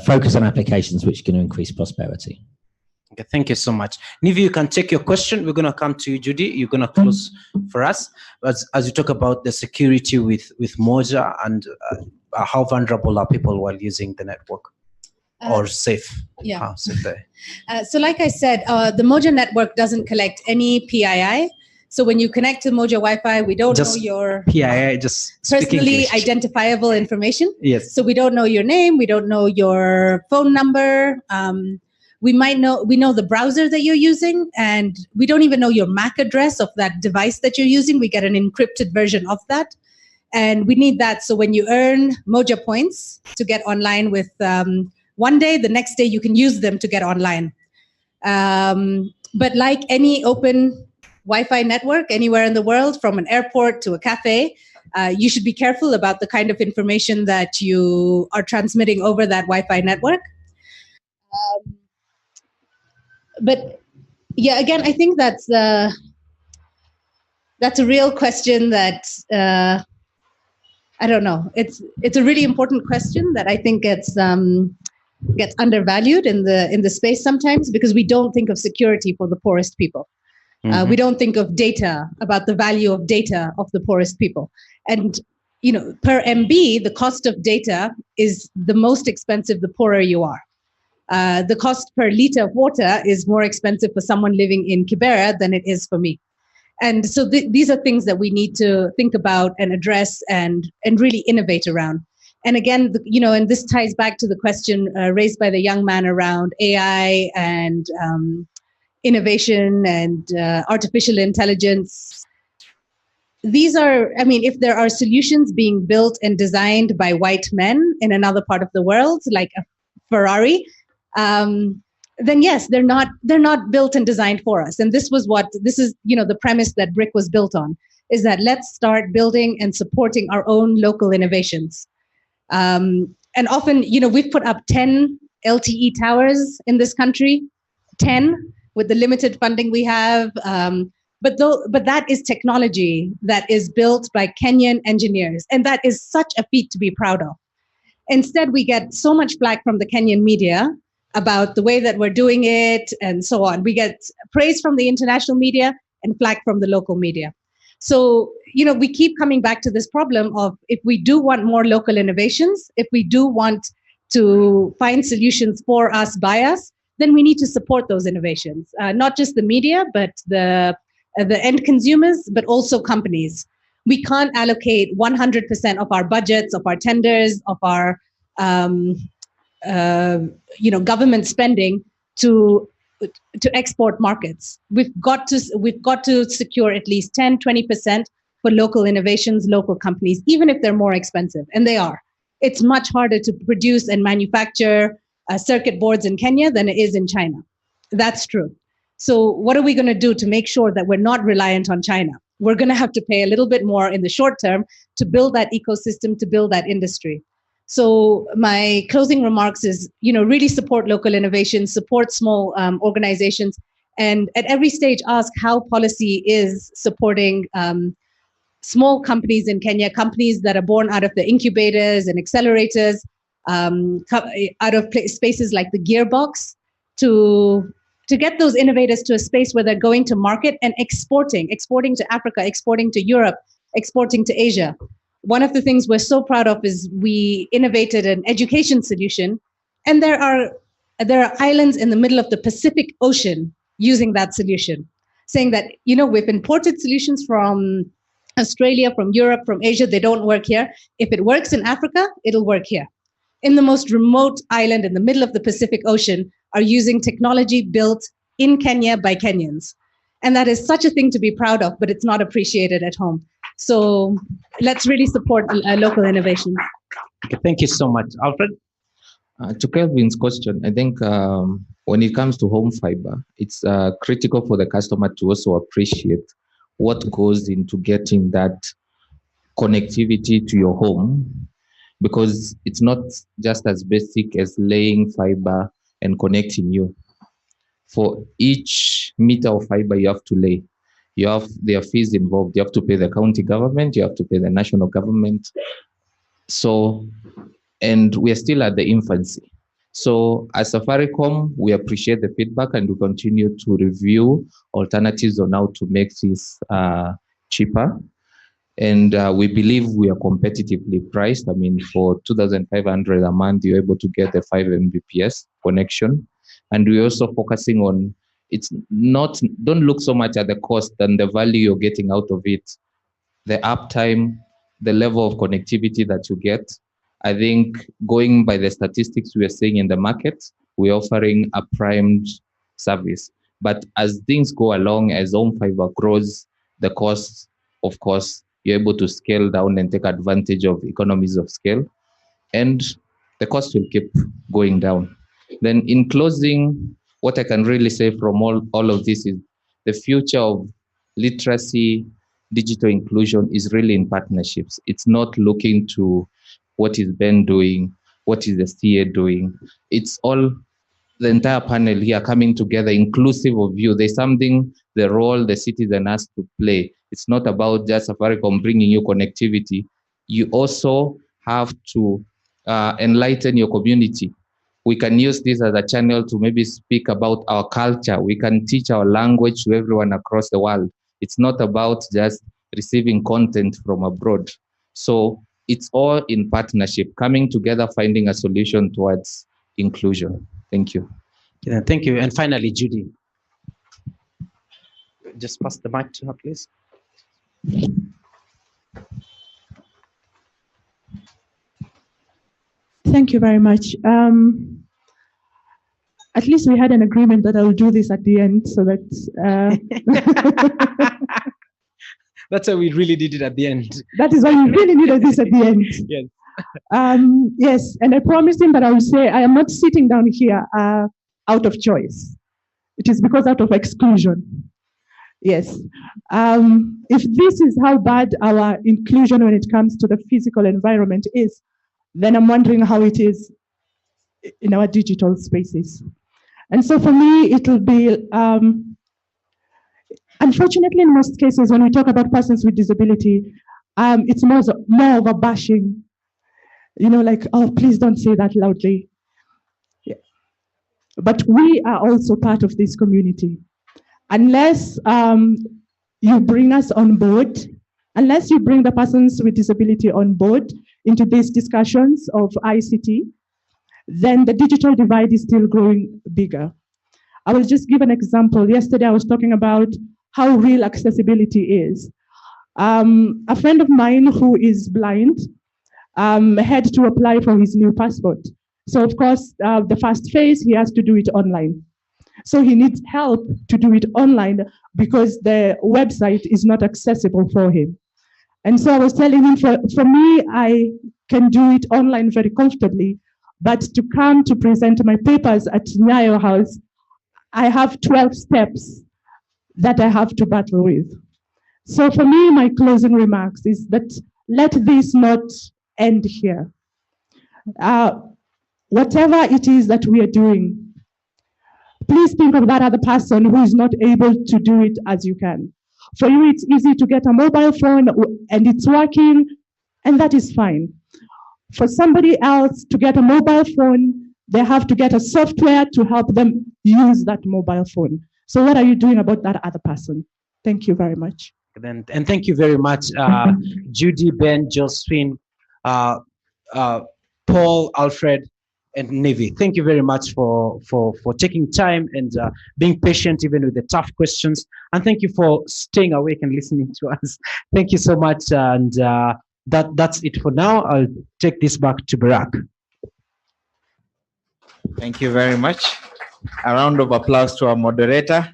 focus on applications which are going to increase prosperity. Okay, thank you so much. Nivi, you can take your question. We're going to come to you, Judy. You're going to close for us. As you talk about the security with Moja and how vulnerable are people while using the network, or safe? Yeah. How safe they? So like I said, the Moja network doesn't collect any PII. So when you connect to Moja Wi-Fi, we don't know your PII, just personally identifiable information. Yes. So we don't know your name. We don't know your phone number. we know the browser that you're using, and we don't even know your MAC address of that device that you're using. We get an encrypted version of that. And we need that. So when you earn Moja points to get online with one day, the next day you can use them to get online. But like any open Wi-Fi network anywhere in the world, from an airport to a cafe, you should be careful about the kind of information that you are transmitting over that Wi-Fi network. But yeah, again, I think that's a real question that I don't know. It's a really important question that I think gets undervalued in the space sometimes, because we don't think of security for the poorest people. We don't think of data, about the value of data of the poorest people. And per MB, the cost of data is the most expensive the poorer you are. The cost per liter of water is more expensive for someone living in Kibera than it is for me. And so these are things that we need to think about and address and really innovate around. And again, and this ties back to the question raised by the young man around AI and innovation and artificial intelligence. These are, if there are solutions being built and designed by white men in another part of the world, like a Ferrari, then yes, they're not built and designed for us. And this is the premise that BRIC was built on, is that let's start building and supporting our own local innovations. And often, we've put up 10 LTE towers in this country, 10 with the limited funding we have. But that is technology that is built by Kenyan engineers. And that is such a feat to be proud of. Instead, we get so much flack from the Kenyan media about the way that we're doing it and so on. We get praise from the international media and flack from the local media. So, we keep coming back to this problem of, if we do want more local innovations, if we do want to find solutions for us, by us, then we need to support those innovations. Not just the media, but the end consumers, but also companies. We can't allocate 100% of our budgets, of our tenders, of our government spending to export markets. We've got to secure at least 10-20% for local innovations, local companies, even if they're more expensive, and they are. It's much harder to produce and manufacture circuit boards in Kenya than it is in China. That's true. So what are we going to do to make sure that we're not reliant on China? We're going to have to pay a little bit more in the short term to build that ecosystem, to build that industry. So my closing remarks is, really support local innovation, support small organizations, and at every stage ask how policy is supporting small companies in Kenya, companies that are born out of the incubators and accelerators, out of spaces like the Gearbox, to get those innovators to a space where they're going to market and exporting to Africa, exporting to Europe, exporting to Asia. One of the things we're so proud of is we innovated an education solution, and there are islands in the middle of the Pacific Ocean using that solution, saying that, we've imported solutions from Australia, from Europe, from Asia, they don't work here. If it works in Africa, it'll work here. In the most remote island in the middle of the Pacific Ocean are using technology built in Kenya by Kenyans. And that is such a thing to be proud of, but it's not appreciated at home. So let's really support local innovation. Okay, thank you so much. Alfred? To Kelvin's question, I think when it comes to home fiber, it's critical for the customer to also appreciate what goes into getting that connectivity to your home, because it's not just as basic as laying fiber and connecting you. For each meter of fiber you have to lay, there are fees involved. You have to pay the county government, you have to pay the national government. So, and we are still at the infancy. So as Safaricom, we appreciate the feedback and we continue to review alternatives on how to make this cheaper. And we believe we are competitively priced. I mean, for 2,500 a month, you're able to get a 5 Mbps connection. And we're also focusing on, don't look so much at the cost and the value you're getting out of it. The uptime, the level of connectivity that you get. I think going by the statistics we are seeing in the market, we're offering a primed service. But as things go along, as home fiber grows, the cost, of course, you're able to scale down and take advantage of economies of scale, and the cost will keep going down. Then in closing, what I can really say from all of this is the future of literacy, digital inclusion is really in partnerships. It's not looking to what is Ben doing, what is the CA doing. It's all the entire panel here coming together, inclusive of you. There's something, the role the citizen has to play. It's not about just Safaricom bringing you connectivity. You also have to enlighten your community. We can use this as a channel to maybe speak about our culture. We can teach our language to everyone across the world. It's not about just receiving content from abroad. So it's all in partnership, coming together, finding a solution towards inclusion. Thank you. Yeah, thank you. And finally, Judy. Just pass the mic to her, please. Thank you very much. At least we had an agreement that I will do this at the end, so that that's why we really did it at the end. That is why we really needed this at the end. Yes. Yes, and I promised him that I will say I am not sitting down here out of choice. It is because out of exclusion. Yes. If this is how bad our inclusion when it comes to the physical environment is, then I'm wondering how it is in our digital spaces. And so for me, it will be, unfortunately, in most cases, when we talk about persons with disability, it's more of a bashing, like, oh, please don't say that loudly. Yeah. But we are also part of this community. Unless you bring us on board, unless you bring the persons with disability on board into these discussions of ICT, then the digital divide is still growing bigger. I will just give an example. Yesterday, I was talking about how real accessibility is. A friend of mine who is blind had to apply for his new passport. So of course, the first phase, he has to do it online. So he needs help to do it online because the website is not accessible for him. And so I was telling him, for me, I can do it online very comfortably, but to come to present my papers at Nyayo House, I have 12 steps that I have to battle with. So for me, my closing remarks is that let this not end here. Whatever it is that we are doing, please think of that other person who is not able to do it as you can. For you, it's easy to get a mobile phone and it's working, and that is fine. For somebody else to get a mobile phone, they have to get a software to help them use that mobile phone. So what are you doing about that other person? Thank you very much. And thank you very much, Judy, Ben, Josephine, Paul, Alfred, and Nivi. Thank you very much for taking time and being patient even with the tough questions. And thank you for staying awake and listening to us. Thank you so much. And that's it for now. I'll take this back to Barack. Thank you very much. A round of applause to our moderator.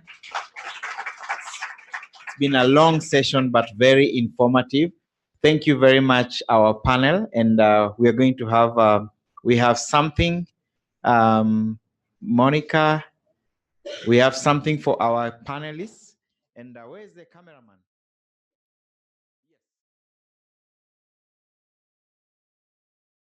It's been a long session, but very informative. Thank you very much, our panel. And we are going to have, we have something, Monica, we have something for our panelists. And where is the cameraman?